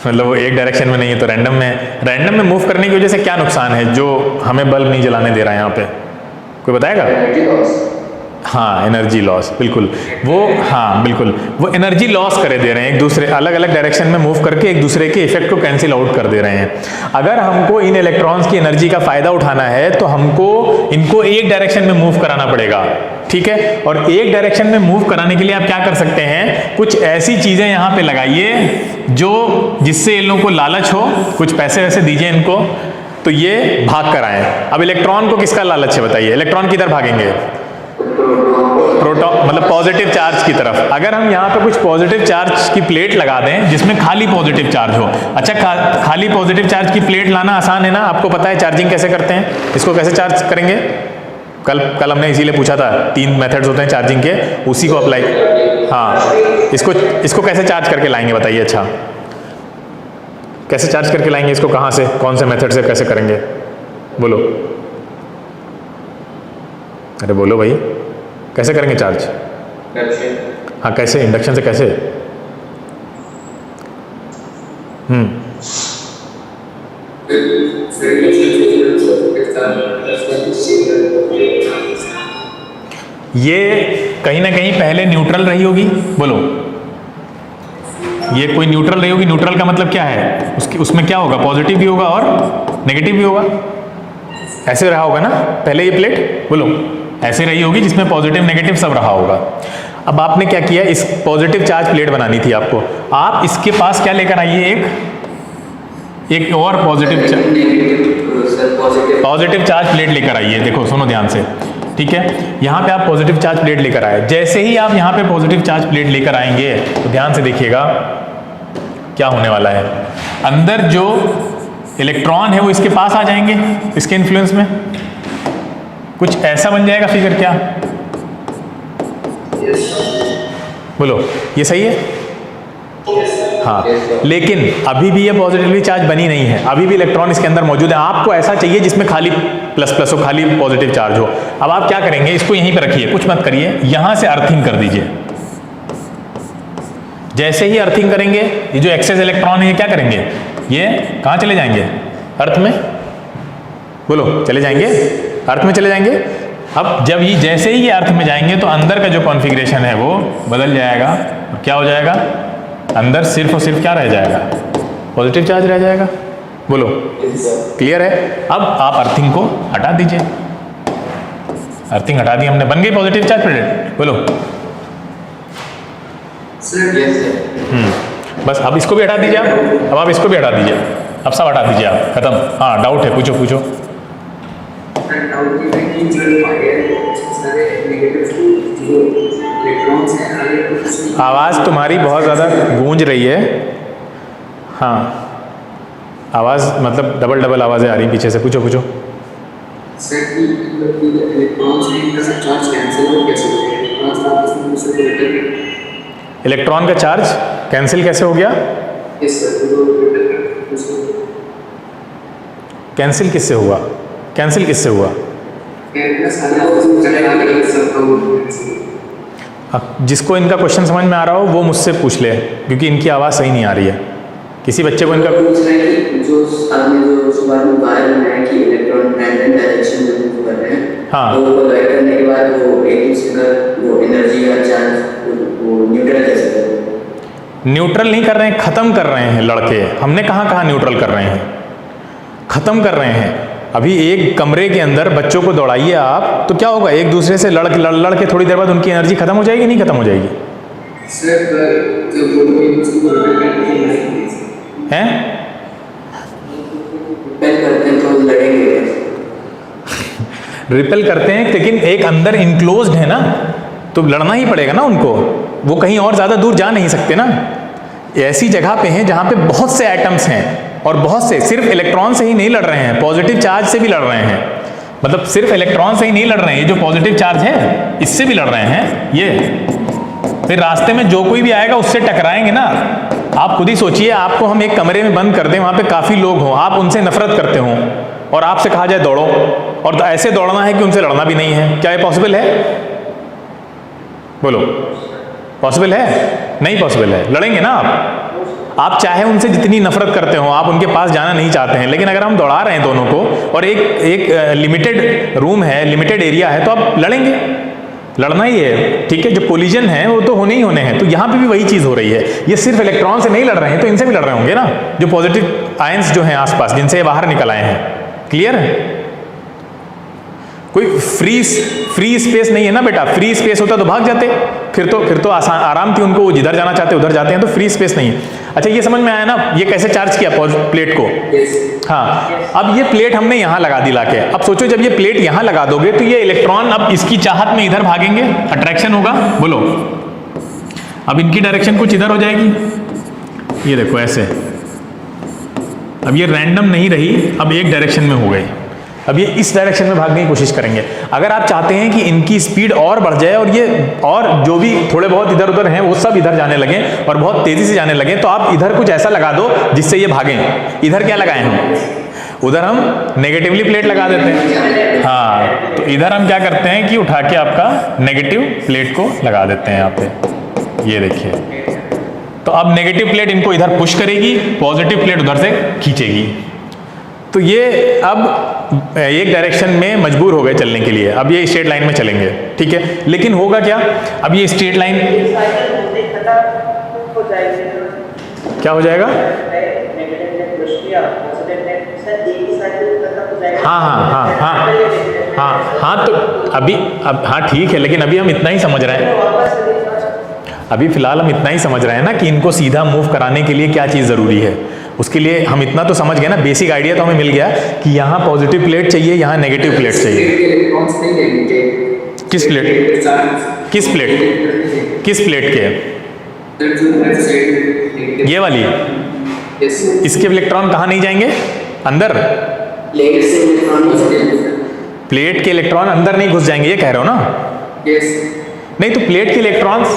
मतलब वो एक डायरेक्शन में नहीं है तो रैंडम में मूव करने की वजह से क्या नुकसान है जो हमें बल्ब नहीं जलाने दे रहा है यहाँ पे, कोई बताएगा? हाँ, एनर्जी लॉस, बिल्कुल वो, हाँ बिल्कुल वो एनर्जी लॉस करे दे रहे हैं, एक दूसरे अलग अलग डायरेक्शन में मूव करके एक दूसरे के इफेक्ट को कैंसिल आउट कर दे रहे हैं। अगर हमको इन इलेक्ट्रॉन्स की एनर्जी का फायदा उठाना है तो हमको इनको एक डायरेक्शन में मूव कराना पड़ेगा, ठीक है। और एक डायरेक्शन में मूव कराने के लिए आप क्या कर सकते हैं, कुछ ऐसी चीजें यहाँ पे लगाइए जो जिससे इन लोगों को लालच हो, कुछ पैसे वैसे दीजिए इनको तो ये भाग कर आए। अब इलेक्ट्रॉन को किसका लालच है बताइए, इलेक्ट्रॉन किधर भागेंगे? प्रोटॉन, मतलब पॉजिटिव चार्ज की तरफ। अगर हम यहाँ पे कुछ पॉजिटिव चार्ज की प्लेट लगा दें जिसमें खाली पॉजिटिव चार्ज हो, अच्छा खाली पॉजिटिव चार्ज की प्लेट लाना आसान है ना, आपको पता है चार्जिंग कैसे करते हैं, इसको कैसे चार्ज करेंगे? कल हमने इसीलिए पूछा था, 3 मेथड्स होते हैं चार्जिंग के, उसी को अप्लाई, हाँ इसको कैसे चार्ज करके लाएंगे बताइए? अच्छा कैसे चार्ज करके लाएंगे इसको, कहाँ से, कौन से मेथड से कैसे करेंगे, बोलो, अरे बोलो भाई, कैसे करेंगे चार्ज? हाँ कैसे, इंडक्शन से कैसे? ये कहीं ना कहीं पहले न्यूट्रल रही होगी, बोलो, ये कोई न्यूट्रल रही होगी। न्यूट्रल का मतलब क्या है, उसमें क्या होगा, पॉजिटिव भी होगा और नेगेटिव भी होगा, ऐसे रहा होगा ना पहले ये प्लेट, बोलो ऐसे रही होगी जिसमें पॉजिटिव नेगेटिव सब रहा होगा। अब आपने क्या किया, इस पॉजिटिव चार्ज प्लेट बनानी थी आपको, आप इसके पास क्या लेकर आइए, एक और पॉजिटिव चार्ज प्लेट लेकर आइए। देखो सुनो ध्यान से, ठीक है, यहाँ पे आप पॉजिटिव चार्ज प्लेट लेकर आए, जैसे ही आप यहाँ पे पॉजिटिव चार्ज प्लेट लेकर आएंगे तो ध्यान से देखिएगा क्या होने वाला है, अंदर जो इलेक्ट्रॉन है वो इसके पास आ जाएंगे, इसके इन्फ्लुएंस में कुछ ऐसा बन जाएगा फिगर, क्या बोलो, ये सही है? हाँ, लेकिन अभी भी ये पॉजिटिवली चार्ज बनी नहीं है, अभी भी इलेक्ट्रॉन इसके अंदर मौजूद है। आपको ऐसा चाहिए जिसमें खाली प्लस प्लस हो, खाली पॉजिटिव चार्ज हो। अब आप क्या करेंगे, इसको यहीं पे रखिए, कुछ मत करिए, यहां से अर्थिंग कर दीजिए। जैसे ही अर्थिंग करेंगे ये जो एक्सेस इलेक्ट्रॉन है ये क्या करेंगे, ये कहाँ चले जाएंगे, अर्थ में, बोलो चले जाएंगे, अर्थ में चले जाएंगे। अब जब ये जैसे ही ये अर्थ में जाएंगे तो अंदर का जो कॉन्फ़िगरेशन है वो बदल जाएगा, क्या हो जाएगा, अंदर सिर्फ और सिर्फ क्या रह जाएगा, पॉजिटिव चार्ज रह जाएगा, बोलो क्लियर है? अब आप अर्थिंग को हटा दीजिए, अर्थिंग हटा दी हमने, बन गई पॉजिटिव चार्ज प्लेट, बोलो बस। अब इसको भी हटा दीजिए आप, अब आप इसको भी हटा दीजिए, अब सब हटा दीजिए आप, खत्म। हाँ डाउट है, पूछो पूछो। आवाज़ तुम्हारी बहुत ज़्यादा गूंज रही है, हाँ आवाज़ मतलब डबल डबल आवाज़ें आ रही पीछे से, पूछो पूछो। इलेक्ट्रॉन का चार्ज कैंसिल कैसे हो गया, कैंसिल किससे हुआ, कैंसिल किससे हुआ? जिसको इनका क्वेश्चन समझ में आ रहा हो वो मुझसे पूछ ले, क्योंकि इनकी आवाज़ सही नहीं आ रही है। किसी बच्चे को इनका हाँ करने के बाद वो एक दूसरे का वो एनर्जी का चार्ज वो न्यूट्रल कैसे, न्यूट्रल नहीं कर रहे हैं, खत्म कर रहे हैं लड़के। हमने कहाँ न्यूट्रल कर रहे हैं, खत्म कर रहे हैं। अभी एक कमरे के अंदर बच्चों को दौड़ाइए आप, तो क्या होगा, एक दूसरे से लड़ के थोड़ी देर बाद उनकी एनर्जी खत्म हो जाएगी, नहीं खत्म हो जाएगी? हैं? रिपेल करते हैं, लेकिन एक अंदर इनक्लोज्ड है ना, तो लड़ना ही पड़ेगा ना उनको, वो कहीं और ज़्यादा दूर जा नहीं सकते ना। ऐसी जगह पे हैं जहाँ पे बहुत से एटम्स हैं और बहुत से, सिर्फ इलेक्ट्रॉन से ही नहीं लड़ रहे हैं, पॉजिटिव चार्ज से भी लड़ रहे हैं। मतलब सिर्फ इलेक्ट्रॉन से ही नहीं लड़ रहे हैं, ये जो पॉजिटिव चार्ज है इससे भी लड़ रहे हैं। ये फिर रास्ते में जो कोई भी आएगा उससे टकराएंगे ना। आप खुद ही सोचिए, आपको हम एक कमरे में बंद कर दें, वहाँ पे काफ़ी लोग हों, आप उनसे नफरत करते हों और आपसे कहा जाए दौड़ो, और ऐसे दौड़ना है कि उनसे लड़ना भी नहीं है, क्या ये पॉसिबल है? बोलो, पॉसिबल है? नहीं पॉसिबल है। लड़ेंगे ना आप चाहे उनसे जितनी नफरत करते हो, आप उनके पास जाना नहीं चाहते हैं, लेकिन अगर हम दौड़ा रहे हैं दोनों को और एक लिमिटेड रूम है, लिमिटेड एरिया है, तो आप लड़ेंगे, लड़ना ही है, ठीक है। जो कोलिजन है वो तो होने ही होने हैं। तो यहाँ पे भी वही चीज़ हो रही है। ये सिर्फ इलेक्ट्रॉन से नहीं लड़ रहे हैं, तो इनसे भी लड़ रहे होंगे ना, जो पॉजिटिव आयंस जो हैं आसपास, जिनसे ये बाहर निकल आए हैं। क्लियर है? कोई फ्री स्पेस नहीं है ना बेटा। फ्री स्पेस होता तो भाग जाते, फिर तो आसान आराम थी उनको, वो जिधर जाना चाहते उधर जाते हैं। तो फ्री स्पेस नहीं है। अच्छा, ये समझ में आया ना ये कैसे चार्ज किया प्लेट को? हाँ, अब ये प्लेट हमने यहाँ लगा दी लाके। अब सोचो जब ये प्लेट यहाँ लगा दोगे तो ये इलेक्ट्रॉन अब इसकी चाहत में इधर भागेंगे, अट्रैक्शन होगा। बोलो, अब इनकी डायरेक्शन कुछ इधर हो जाएगी, ये देखो ऐसे। अब ये रैंडम नहीं रही, अब एक डायरेक्शन में हो गई। अब ये इस डायरेक्शन में भागने की कोशिश करेंगे। अगर आप चाहते हैं कि इनकी स्पीड और बढ़ जाए और ये और जो भी थोड़े बहुत इधर उधर हैं वो सब इधर जाने लगे और बहुत तेजी से जाने लगे, तो आप इधर कुछ ऐसा लगा दो जिससे ये भागें। इधर क्या लगाए हम? उधर हम नेगेटिवली प्लेट लगा देते हैं। हाँ, तो इधर हम क्या करते हैं कि उठा के आपका नेगेटिव प्लेट को लगा देते हैं यहाँ पे। ये देखिए, तो अब नेगेटिव प्लेट इनको इधर पुश करेगी, पॉजिटिव प्लेट उधर से खींचेगी। तो ये अब एक डायरेक्शन में मजबूर हो गए चलने के लिए। अब ये स्ट्रेट लाइन में चलेंगे, ठीक है। लेकिन होगा क्या? अब ये स्ट्रेट लाइन क्या हो जाएगा? हाँ, तो हाँ ठीक है, लेकिन अभी हम इतना ही समझ रहे हैं। अभी फिलहाल हम इतना ही समझ रहे हैं ना कि इनको सीधा मूव कराने के लिए क्या चीज़ ज़रूरी है। उसके लिए हम इतना तो समझ गए ना, बेसिक आइडिया तो हमें मिल गया कि यहाँ पॉजिटिव प्लेट चाहिए, यहाँ नेगेटिव प्लेट चाहिए। किस प्लेट? किस प्लेट? किस प्लेट के? ये वाली? इसके इलेक्ट्रॉन कहाँ नहीं जाएंगे? अंदर? प्लेट के इलेक्ट्रॉन अंदर नहीं घुस जाएंगे, ये कह रहे हो ना? नहीं, तो प्लेट के इलेक्ट्रॉन्स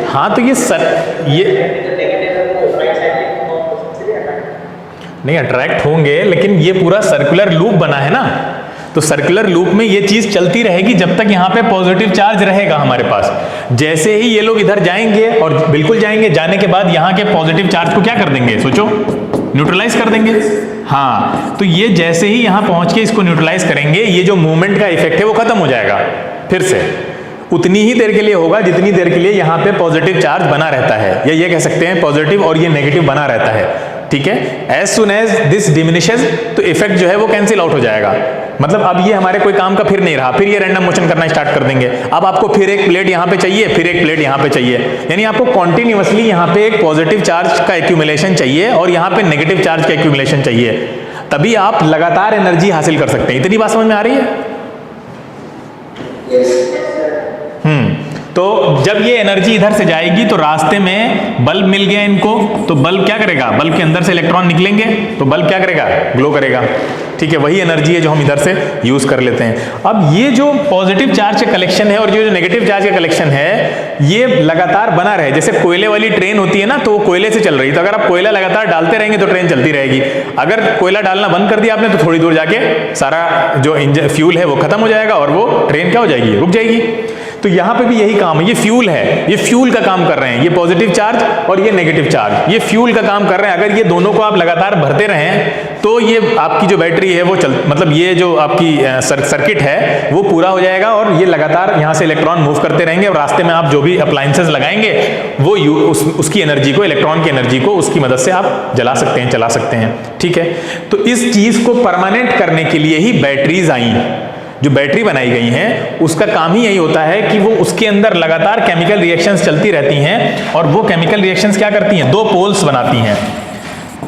हाँ, तो ये नहीं अट्रैक्ट होंगे, लेकिन ये पूरा सर्कुलर लूप बना है ना। तो सर्कुलर लूप में ये चीज चलती रहेगी जब तक यहाँ पे पॉजिटिव चार्ज रहेगा हमारे पास। जैसे ही ये लोग इधर जाएंगे, और बिल्कुल जाएंगे, जाने के बाद यहाँ के पॉजिटिव चार्ज को क्या कर देंगे? सोचो, न्यूट्रलाइज कर देंगे। हाँ, तो ये जैसे ही यहाँ पहुंच के इसको न्यूट्रलाइज करेंगे, ये जो मूवमेंट का इफेक्ट है वो खत्म हो जाएगा। फिर से उतनी ही देर के लिए होगा जितनी देर के लिए यहाँ पे पॉजिटिव चार्ज बना रहता है, या ये कह सकते हैं पॉजिटिव और ये नेगेटिव बना रहता है, ठीक है। As soon as this diminishes, तो इफेक्ट जो है वो कैंसिल आउट हो जाएगा। मतलब अब ये हमारे कोई काम का फिर नहीं रहा, फिर ये रैंडम मोशन करना स्टार्ट कर देंगे। अब आपको फिर एक प्लेट यहाँ पे चाहिए, फिर एक प्लेट यहाँ पे चाहिए, यानी आपको कॉन्टिन्यूअसली यहाँ पे एक पॉजिटिव चार्ज का एक्यूमुलेशन चाहिए और यहाँ पे नेगेटिव चार्ज का एक्यूमुलेशन चाहिए, तभी आप लगातार एनर्जी हासिल कर सकते हैं। इतनी बात समझ में आ रही है? तो जब ये एनर्जी इधर से जाएगी तो रास्ते में बल्ब मिल गया इनको, तो बल्ब क्या करेगा? बल्ब के अंदर से इलेक्ट्रॉन निकलेंगे तो बल्ब क्या करेगा? ग्लो करेगा, ठीक है। वही एनर्जी है जो हम इधर से यूज कर लेते हैं। अब ये जो पॉजिटिव चार्ज का कलेक्शन है और जो नेगेटिव चार्ज का कलेक्शन है, ये लगातार बना रहे। जैसे कोयले वाली ट्रेन होती है ना, तो वो कोयले से चल रही है, तो अगर आप कोयला लगातार डालते रहेंगे तो ट्रेन चलती रहेगी। अगर कोयला डालना बंद कर दिया आपने तो थोड़ी दूर जाके सारा जो इंजन फ्यूल है वो खत्म हो जाएगा और वो ट्रेन क्या हो जाएगी? रुक जाएगी। तो यहाँ पे भी यही काम है। ये फ्यूल है, ये फ्यूल का काम कर रहे हैं, ये पॉजिटिव चार्ज और ये नेगेटिव चार्ज, ये फ्यूल का काम कर रहे हैं। अगर ये दोनों को आप लगातार भरते रहें तो ये आपकी जो बैटरी है वो मतलब ये जो आपकी सर्किट है वो पूरा हो जाएगा और ये लगातार यहाँ से इलेक्ट्रॉन मूव करते रहेंगे और रास्ते में आप जो भी अप्लायंसेस लगाएंगे वो उसकी एनर्जी को, इलेक्ट्रॉन की एनर्जी को उसकी मदद से आप जला सकते हैं, चला सकते हैं, ठीक है। तो इस चीज को परमानेंट करने के लिए ही बैटरीज आई। जो बैटरी बनाई गई हैं उसका काम ही यही होता है कि वो उसके अंदर लगातार केमिकल रिएक्शंस चलती रहती हैं और वो केमिकल रिएक्शंस क्या करती हैं? दो पोल्स बनाती हैं,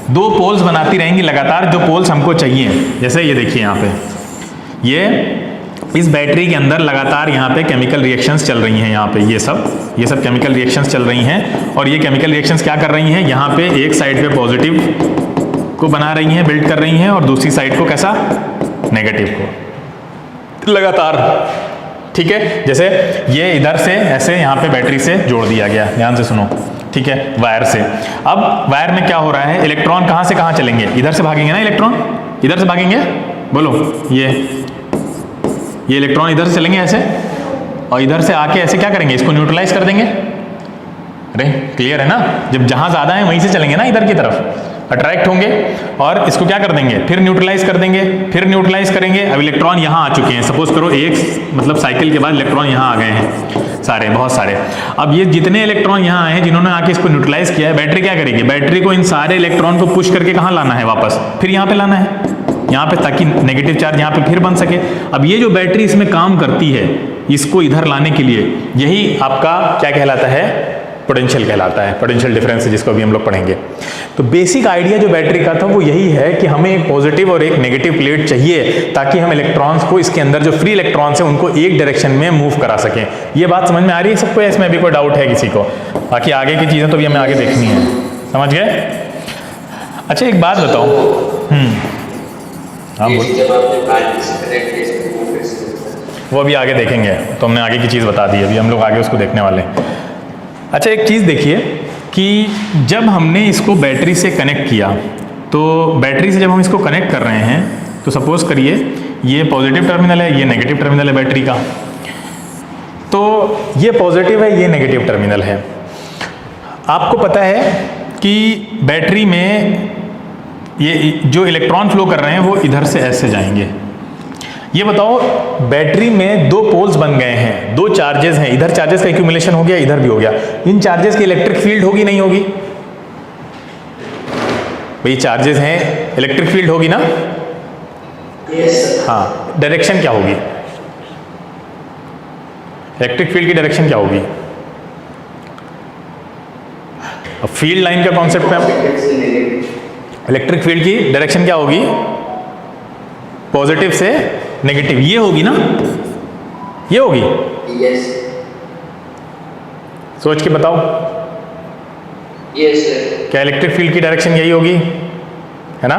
दो पोल्स बनाती रहेंगी लगातार, जो पोल्स हमको चाहिए। जैसे ये देखिए यहाँ पे, ये इस बैटरी के अंदर लगातार यहाँ पे केमिकल रिएक्शंस चल रही हैं। यहाँ पे ये सब केमिकल रिएक्शंस चल रही हैं और ये केमिकल रिएक्शंस क्या कर रही हैं? यहाँ पे एक साइड पे पॉजिटिव को बना रही हैं, बिल्ड कर रही हैं, और दूसरी साइड को कैसा? नेगेटिव को, लगातार, ठीक है। जैसे ये इधर से ऐसे यहाँ पे बैटरी से जोड़ दिया गया, ध्यान से सुनो, ठीक है, वायर से। अब वायर में क्या हो रहा है? इलेक्ट्रॉन कहाँ से कहाँ चलेंगे? इधर से भागेंगे ना इलेक्ट्रॉन, इधर से भागेंगे, बोलो, ये ये इलेक्ट्रॉन इधर से चलेंगे ऐसे, और इधर से आके ऐसे क्या करेंगे, इसको न्यूट्रलाइज कर देंगे। अरे क्लियर है ना, जब जहाँ ज़्यादा है वहीं से चलेंगे ना इधर की तरफ, अट्रैक्ट होंगे और इसको क्या कर देंगे, फिर न्यूट्रलाइज कर देंगे, फिर न्यूट्रलाइज करेंगे। अब इलेक्ट्रॉन यहाँ आ चुके हैं, सपोज करो एक मतलब साइकिल के बाद इलेक्ट्रॉन यहाँ आ गए हैं सारे, बहुत सारे। अब ये जितने इलेक्ट्रॉन यहाँ आए हैं जिन्होंने आके इसको न्यूट्रलाइज किया है, बैटरी क्या करेगी, बैटरी को इन सारे इलेक्ट्रॉन को पुश करके कहाँ लाना है, वापस फिर यहाँ पे लाना है, यहाँ पे, ताकि नेगेटिव चार्ज यहाँ पे फिर बन सके। अब ये जो बैटरी इसमें काम करती है इसको इधर लाने के लिए, यही आपका क्या कहलाता है, पोटेंशियल कहलाता है, पोटेंशियल डिफरेंस है, जिसको अभी हम लोग पढ़ेंगे। तो बेसिक आइडिया जो बैटरी का था वो यही है कि हमें एक पॉजिटिव और एक नेगेटिव प्लेट चाहिए ताकि हम इलेक्ट्रॉन्स को इसके अंदर जो फ्री इलेक्ट्रॉन्स हैं उनको एक डायरेक्शन में मूव करा सकें। ये बात समझ में आ रही है सबको, इसमें अभी कोई डाउट है किसी को? बाकी आगे की चीज़ें तो भी हमें आगे देखनी है, समझ गए? अच्छा एक बात बताओ, हाँ बोल, वो अभी आगे देखेंगे, तो हमने आगे की चीज़ बता दी, अभी हम लोग आगे उसको देखने वाले हैं। अच्छा एक चीज़ देखिए कि जब हमने इसको बैटरी से कनेक्ट किया, तो बैटरी से जब हम इसको कनेक्ट कर रहे हैं तो सपोज करिए ये पॉजिटिव टर्मिनल है, ये नेगेटिव टर्मिनल है बैटरी का, तो ये पॉजिटिव है, ये नेगेटिव टर्मिनल है। आपको पता है कि बैटरी में ये जो इलेक्ट्रॉन फ्लो कर रहे हैं वो इधर से ऐसे जाएंगे। ये बताओ भाई में दो पोल्स बन गए हैं, दो चार्जेस हैं, इधर चार्जेस का एक्यूमुलेशन हो गया, इधर भी हो गया, इन चार्जेस की इलेक्ट्रिक फील्ड होगी नहीं होगी? भाई चार्जेस हैं, इलेक्ट्रिक फील्ड होगी ना? हाँ, डायरेक्शन क्या होगी, इलेक्ट्रिक फील्ड की डायरेक्शन क्या होगी? अब फील्ड लाइन का कॉन्सेप्ट में इलेक्ट्रिक फील्ड की डायरेक्शन क्या होगी, पॉजिटिव से नेगेटिव, ये होगी ना, ये होगी? यस। सोच के बताओ। Yes sir. क्या इलेक्ट्रिक फील्ड की डायरेक्शन यही होगी, है ना?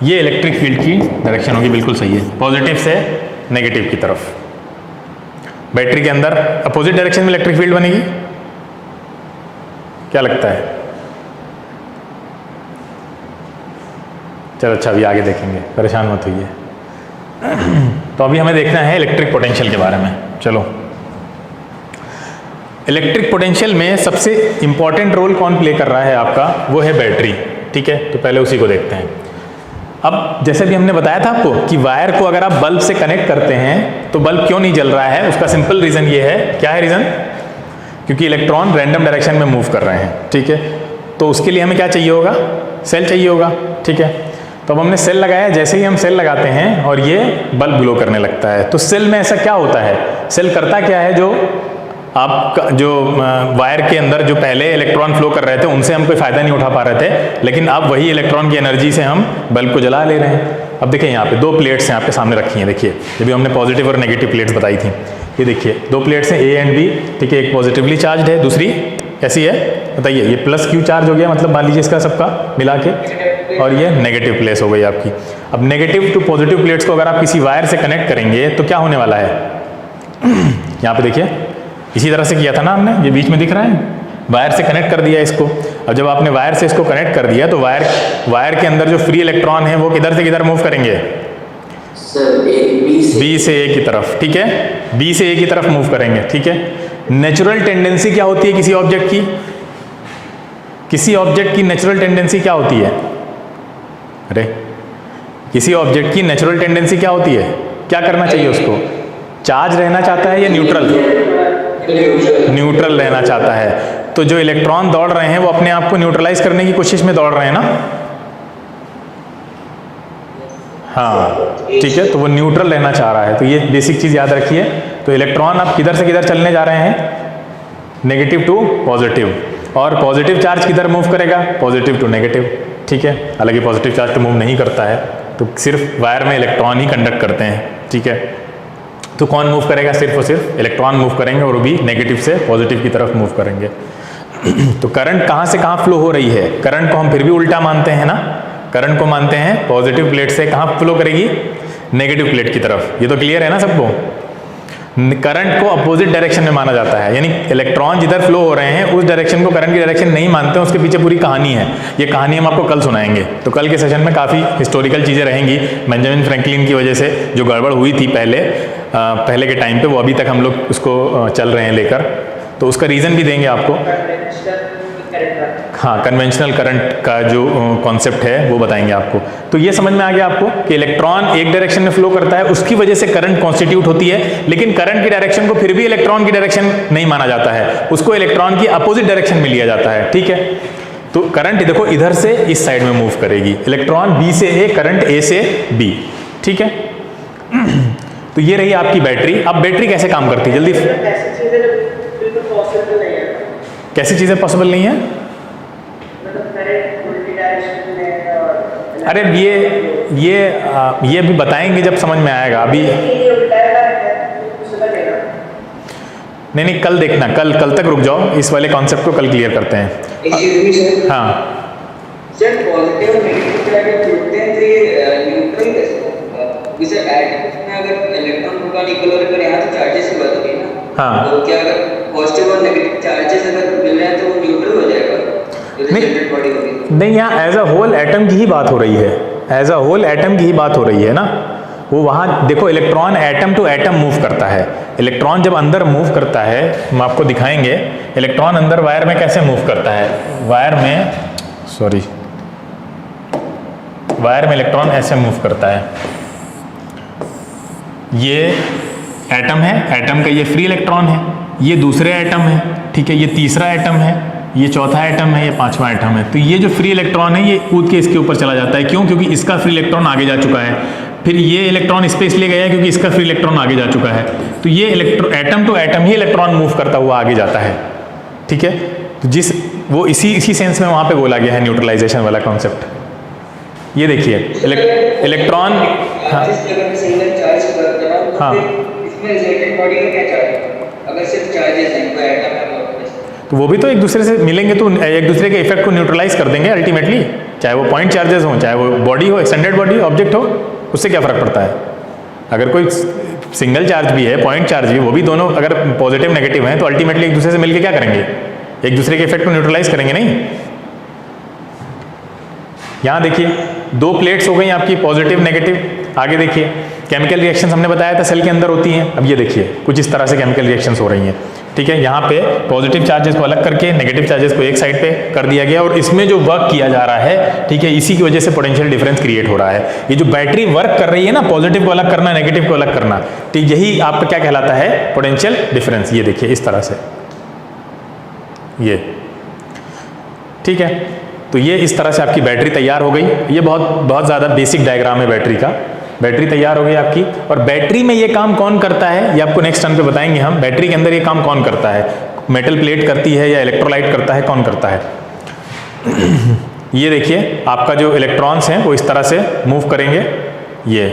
ये इलेक्ट्रिक फील्ड की डायरेक्शन होगी, बिल्कुल सही है, पॉजिटिव से नेगेटिव की तरफ। बैटरी के अंदर अपोजिट डायरेक्शन में इलेक्ट्रिक फील्ड बनेगी, क्या लगता है? चलो अच्छा अभी आगे देखेंगे, परेशान मत होइए। तो अभी हमें देखना है इलेक्ट्रिक पोटेंशियल के बारे में। चलो, इलेक्ट्रिक पोटेंशियल में सबसे इंपॉर्टेंट रोल कौन प्ले कर रहा है आपका, वो है बैटरी, ठीक है? तो पहले उसी को देखते हैं। अब जैसे भी हमने बताया था आपको कि वायर को अगर आप बल्ब से कनेक्ट करते हैं तो बल्ब क्यों नहीं जल रहा है, उसका सिंपल रीज़न ये है, क्या है रीज़न? क्योंकि इलेक्ट्रॉन रैंडम डायरेक्शन में मूव कर रहे हैं, ठीक है? तो उसके लिए हमें क्या चाहिए होगा, सेल चाहिए होगा, ठीक है? तो अब हमने सेल लगाया, जैसे ही हम सेल लगाते हैं और ये बल्ब ग्लो करने लगता है, तो सेल में ऐसा क्या होता है, सेल करता क्या है, जो आपका जो वायर के अंदर जो पहले इलेक्ट्रॉन फ्लो कर रहे थे उनसे हम कोई फ़ायदा नहीं उठा पा रहे थे, लेकिन अब वही इलेक्ट्रॉन की एनर्जी से हम बल्ब को जला ले रहे हैं। अब देखिए यहाँ पे दो प्लेट्स हैं आपके सामने रखी हैं, देखिए जब भी हमने पॉजिटिव और नेगेटिव प्लेट्स बताई थी, ये देखिए दो प्लेट्स हैं ए एंड बी, ठीक है? एक पॉजिटिवली चार्ज है, दूसरी कैसी है बताइए, ये प्लस क्यू चार्ज हो गया, मतलब मान लीजिए इसका सबका मिला के, और ये नेगेटिव प्लेस हो गई आपकी। अब नेगेटिव टू पॉजिटिव प्लेट्स को अगर आप किसी वायर से कनेक्ट करेंगे तो क्या होने वाला है, यहाँ पे देखिए इसी तरह से किया था ना हमने, ये बीच में दिख रहा है, वायर से कनेक्ट कर दिया इसको। अब जब आपने वायर से इसको कनेक्ट कर दिया तो वायर के अंदर जो फ्री इलेक्ट्रॉन है वो किधर से किधर मूव करेंगे, बी से ए की तरफ, ठीक है? बी से ए की तरफ मूव करेंगे, ठीक है? नेचुरल टेंडेंसी क्या होती है किसी ऑब्जेक्ट की, किसी ऑब्जेक्ट की नेचुरल टेंडेंसी क्या होती है, अरे किसी ऑब्जेक्ट की नेचुरल टेंडेंसी क्या होती है, क्या करना चाहिए उसको, चार्ज रहना चाहता है या न्यूट्रल? न्यूट्रल रहना चाहता है। तो जो इलेक्ट्रॉन दौड़ रहे हैं वो अपने आप को न्यूट्रलाइज करने की कोशिश में दौड़ रहे हैं ना, हाँ ठीक है? तो वो न्यूट्रल रहना चाह रहा है, तो ये बेसिक चीज़ याद रखिए। तो इलेक्ट्रॉन आप किधर से किधर चलने जा रहे हैं, नेगेटिव टू पॉजिटिव, और पॉजिटिव चार्ज किधर मूव करेगा, पॉजिटिव टू नेगेटिव, ठीक है? हालांकि पॉजिटिव चार्ज तो मूव नहीं करता है, तो सिर्फ वायर में इलेक्ट्रॉन ही कंडक्ट करते हैं, ठीक है? तो कौन मूव करेगा, सिर्फ और सिर्फ इलेक्ट्रॉन मूव करेंगे, और वो भी नेगेटिव से पॉजिटिव की तरफ मूव करेंगे। तो करंट कहाँ से कहाँ फ्लो हो रही है, करंट को हम फिर भी उल्टा मानते हैं ना, करंट को मानते हैं पॉजिटिव प्लेट से कहाँ फ्लो करेगी, नेगेटिव प्लेट की तरफ। ये तो क्लियर है ना सबको? करंट को अपोजिट डायरेक्शन में माना जाता है, यानी इलेक्ट्रॉन जिधर फ्लो हो रहे हैं उस डायरेक्शन को करंट की डायरेक्शन नहीं मानते हैं, उसके पीछे पूरी कहानी है। ये कहानी हम आपको कल सुनाएंगे, तो कल के सेशन में काफ़ी हिस्टोरिकल चीज़ें रहेंगी। बेंजामिन फ्रैंकलिन की वजह से जो गड़बड़ हुई थी पहले, पहले के टाइम पे, वो अभी तक हम लोग उसको चल रहे हैं लेकर, तो उसका रीज़न भी देंगे आपको। हाँ, कन्वेंशनल करंट का जो कॉन्सेप्ट है वो बताएंगे आपको। तो ये समझ में आ गया आपको कि इलेक्ट्रॉन एक डायरेक्शन में फ्लो करता है, उसकी वजह से करंट कॉन्स्टिट्यूट होती है, लेकिन करंट की डायरेक्शन को फिर भी इलेक्ट्रॉन की डायरेक्शन नहीं माना जाता है, उसको इलेक्ट्रॉन की अपोजिट डायरेक्शन में लिया जाता है। ठीक है, तो करंट देखो इधर से इस साइड में मूव करेगी, इलेक्ट्रॉन बी से ए, करंट ए से बी। ठीक है, तो ये रही आपकी बैटरी। अब बैटरी कैसे काम करती है, जल्दी। कैसी चीजें पॉसिबल नहीं है? अरे ये भी बताएंगे जब समझ में आएगा, अभी नहीं, कल देखना, कल तक रुक जाओ, इस वाले कॉन्सेप्ट को कल क्लियर करते हैं। हाँ सर, पॉजिटिव और नेगेटिव चार्ज जुड़ते हैं तो ये न्यूट्रल कैसे होगा? जैसे एटम्स में अगर इलेक्ट्रॉन प्रोटॉन इक्वल हो रहे हैं, यहाँ तो चार्जेस की बात होगी ना। हाँ, तो क्या अगर पॉजिटिव और नेगेटिव चार्जेस अगर मिल रहे हैं तो वो न्यूट्रल हो जाएगा? नहीं, यहाँ एज अ होल एटम की ही बात हो रही है, एज अ होल एटम की ही बात हो रही है ना। वो वहाँ देखो, electron atom to atom move करता है। इलेक्ट्रॉन जब अंदर मूव करता है, हम आपको दिखाएंगे इलेक्ट्रॉन अंदर वायर में कैसे मूव करता है। वायर में इलेक्ट्रॉन ऐसे मूव करता है। ये एटम है, एटम का ये फ्री इलेक्ट्रॉन है, ये दूसरे एटम है, ठीक है, ये तीसरा एटम है, ये चौथा एटम है, ये पांचवा एटम है। तो ये जो फ्री इलेक्ट्रॉन है ये कूद के इसके ऊपर चला जाता है। क्यों? क्योंकि इसका फ्री इलेक्ट्रॉन आगे जा चुका है। फिर ये इलेक्ट्रॉन इस पे इसलिए गया है क्योंकि इसका फ्री इलेक्ट्रॉन आगे जा चुका है। तो ये एटम टू एटम ही इलेक्ट्रॉन मूव करता हुआ आगे जाता है। ठीक है, तो वो इसी सेंस में वहां पे बोला गया है न्यूट्रलाइजेशन वाला कॉन्सेप्ट। ये देखिए इलेक्ट्रॉन, हाँ हाँ, अगर सिर्फ चार्जेस हैं, कोई एटम है तो वो भी तो एक दूसरे से मिलेंगे तो एक दूसरे के इफेक्ट को न्यूट्रलाइज कर देंगे अल्टीमेटली। चाहे वो पॉइंट चार्जेस हो, चाहे वो बॉडी हो, एक्सटेंडेड बॉडी ऑब्जेक्ट हो, उससे क्या फर्क पड़ता है। अगर कोई सिंगल चार्ज भी है, पॉइंट चार्ज भी, वो भी दोनों अगर पॉजिटिव नेगेटिव हैं तो अल्टीमेटली एक दूसरे से मिलकर क्या करेंगे, एक दूसरे के इफेक्ट को न्यूट्रलाइज करेंगे। नहीं, यहाँ देखिए दो प्लेट्स हो गई आपकी, पॉजिटिव नेगेटिव। आगे देखिए केमिकल रिएक्शंस हमने बताया था सेल के अंदर होती हैं। अब ये देखिए कुछ इस तरह से केमिकल रिएक्शंस हो रही हैं। ठीक है, यहाँ पे पॉजिटिव चार्जेस को अलग करके नेगेटिव चार्जेस को एक साइड पे कर दिया गया, और इसमें जो वर्क किया जा रहा है, ठीक है, इसी की वजह से पोटेंशियल डिफरेंस क्रिएट हो रहा है। ये जो बैटरी वर्क कर रही है ना, पॉजिटिव को अलग करना, नेगेटिव को अलग करना, तो यही आपका क्या कहलाता है, पोटेंशियल डिफरेंस। ये देखिए इस तरह से, ये ठीक है। तो ये इस तरह से आपकी बैटरी तैयार हो गई। ये बहुत ज़्यादा बेसिक डायग्राम है बैटरी का। बैटरी तैयार हो गई आपकी, और बैटरी में ये काम कौन करता है ये आपको नेक्स्ट टर्न पे बताएंगे हम। बैटरी के अंदर ये काम कौन करता है, मेटल प्लेट करती है या इलेक्ट्रोलाइट करता है, कौन करता है। ये देखिए आपका जो इलेक्ट्रॉन्स हैं वो इस तरह से मूव करेंगे। ये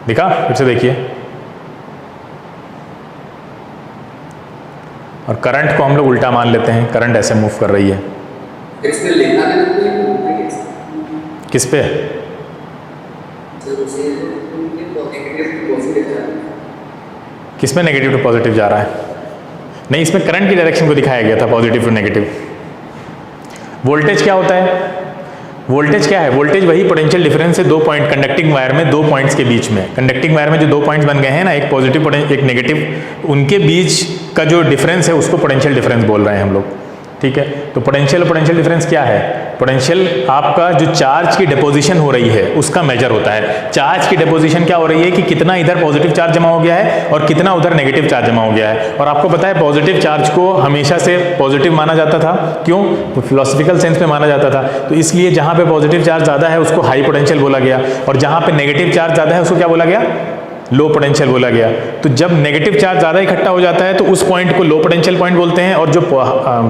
दिखा, फिर से देखिए। और करंट को हम लोग उल्टा मान लेते हैं, करंट ऐसे मूव कर रही है। इसमें लेना है किस पे, किसमें नेगेटिव टू पॉजिटिव जा रहा है। नहीं, इसमें करंट की डायरेक्शन को दिखाया गया था, पॉजिटिव टू नेगेटिव। वोल्टेज क्या होता है, वोल्टेज क्या है, वोल्टेज वही पोटेंशियल डिफरेंस है दो पॉइंट, कंडक्टिंग वायर में दो पॉइंट्स के बीच में। कंडक्टिंग वायर में जो दो पॉइंट्स बन गए हैं ना, एक पॉजिटिव एक नेगेटिव, उनके बीच का जो डिफरेंस है उसको पोटेंशियल डिफरेंस बोल रहे हैं हम लोग। ठीक है, तो पोटेंशियल डिफरेंस क्या है, पोटेंशियल आपका जो चार्ज की डिपोजिशन हो रही है उसका मेजर होता है। चार्ज की डिपोजिशन क्या हो रही है कि कितना इधर पॉजिटिव चार्ज जमा हो गया है और कितना उधर नेगेटिव चार्ज जमा हो गया है। और आपको पता है पॉजिटिव चार्ज को हमेशा से पॉजिटिव माना जाता था, क्यों, तो फिलोसफिकल सेंस में माना जाता था। तो इसलिए जहाँ पे पॉजिटिव चार्ज ज़्यादा है उसको हाई पोटेंशियल बोला गया, और जहाँ पे नेगेटिव चार्ज ज़्यादा है उसको क्या बोला गया, लो पोटेंशियल बोला गया। तो जब नेगेटिव चार्ज ज़्यादा इकट्ठा हो जाता है तो उस पॉइंट को लो पोटेंशियल पॉइंट बोलते हैं, और जो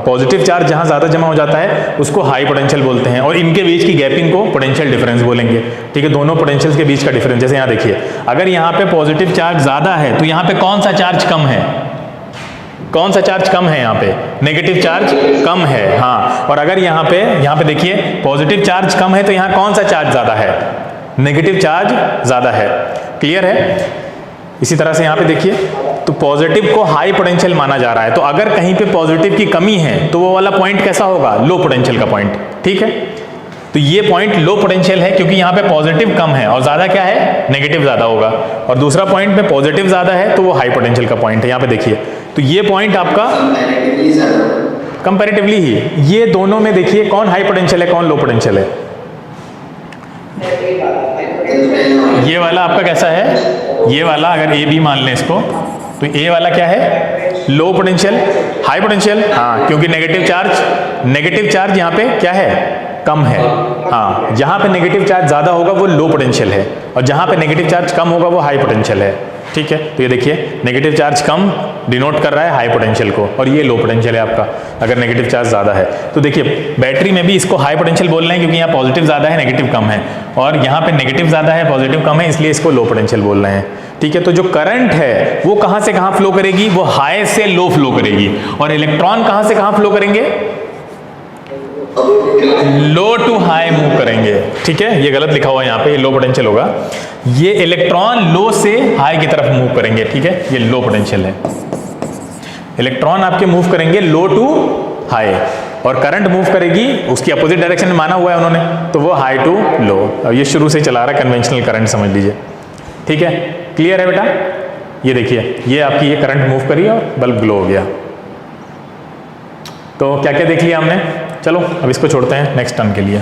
पॉजिटिव चार्ज जहाँ ज़्यादा जमा हो जाता है उसको हाई पोटेंशियल बोलते हैं, और इनके बीच की गैपिंग को पोटेंशियल डिफरेंस बोलेंगे। ठीक है, दोनों पोटेंशियल्स के बीच का डिफरेंस। जैसे यहाँ देखिए, अगर यहाँ पे पॉजिटिव चार्ज ज़्यादा है तो यहाँ पे कौन सा चार्ज कम है, कौन सा चार्ज कम है, यहाँ पे नेगेटिव चार्ज कम है। हाँ, और अगर यहाँ पे देखिए पॉजिटिव चार्ज कम है तो यहाँ कौन सा चार्ज ज़्यादा है, नेगेटिव चार्ज ज़्यादा है। क्लियर है। इसी तरह से यहाँ पे देखिए, तो पॉजिटिव को हाई पोटेंशियल माना जा रहा है, तो अगर कहीं पे पॉजिटिव की कमी है तो वो वाला पॉइंट कैसा होगा, लो पोटेंशियल का पॉइंट। ठीक है, तो ये पॉइंट लो पोटेंशियल है क्योंकि यहाँ पे पॉजिटिव कम है और ज़्यादा क्या है, नेगेटिव ज़्यादा होगा, और दूसरा पॉइंट में पॉजिटिव ज़्यादा है तो वो हाई पोटेंशियल का पॉइंट है। यहाँ पे देखिए, तो ये पॉइंट आपका कंपैरेटिवली ही, ये दोनों में देखिए कौन हाई पोटेंशियल है कौन लो पोटेंशियल है। ये वाला आपका कैसा है, ये वाला अगर ए बी मान लें इसको, तो ए वाला क्या है, लो पोटेंशियल, हाई पोटेंशियल, हाँ, क्योंकि नेगेटिव चार्ज यहाँ पे क्या है, कम है। हाँ, जहाँ पे नेगेटिव चार्ज ज़्यादा होगा वो लो पोटेंशियल है, और जहाँ पे नेगेटिव चार्ज कम होगा वो हाई पोटेंशियल है। ठीक है, तो ये देखिए नेगेटिव चार्ज कम डिनोट कर रहा है हाई पोटेंशियल को, और ये लो पोटेंशियल है आपका अगर नेगेटिव चार्ज ज़्यादा है। तो देखिए बैटरी में भी इसको हाई पोटेंशियल बोल रहे हैं क्योंकि यहाँ पॉजिटिव ज़्यादा है नेगेटिव कम है, और यहाँ पे नेगेटिव ज़्यादा है पॉजिटिव कम है, इसलिए इसको लो पोटेंशियल बोल रहे हैं। ठीक है, तो जो करंट है वो कहाँ से कहाँ फ्लो करेगी, वो हाई से लो फ्लो करेगी, और इलेक्ट्रॉन कहाँ से कहाँ फ्लो करेंगे, लो टू हाई मूव करेंगे। ठीक है, ये गलत लिखा हुआ है यहाँ पे, ये लो पोटेंशियल होगा, ये इलेक्ट्रॉन लो से हाई की तरफ मूव करेंगे। ठीक है, ये लो पोटेंशियल है, इलेक्ट्रॉन आपके मूव करेंगे लो टू हाई, और करंट मूव करेगी उसकी अपोजिट डायरेक्शन में माना हुआ है उन्होंने, तो वो हाई टू लो। अब ये शुरू से चला रहा है कन्वेंशनल करंट समझ लीजिए। ठीक है, क्लियर है बेटा। ये देखिए, ये आपकी ये करंट मूव करी और बल्ब ग्लो हो गया। तो क्या क्या देख लिया हमने, चलो अब इसको छोड़ते हैं नेक्स्ट टर्न के लिए।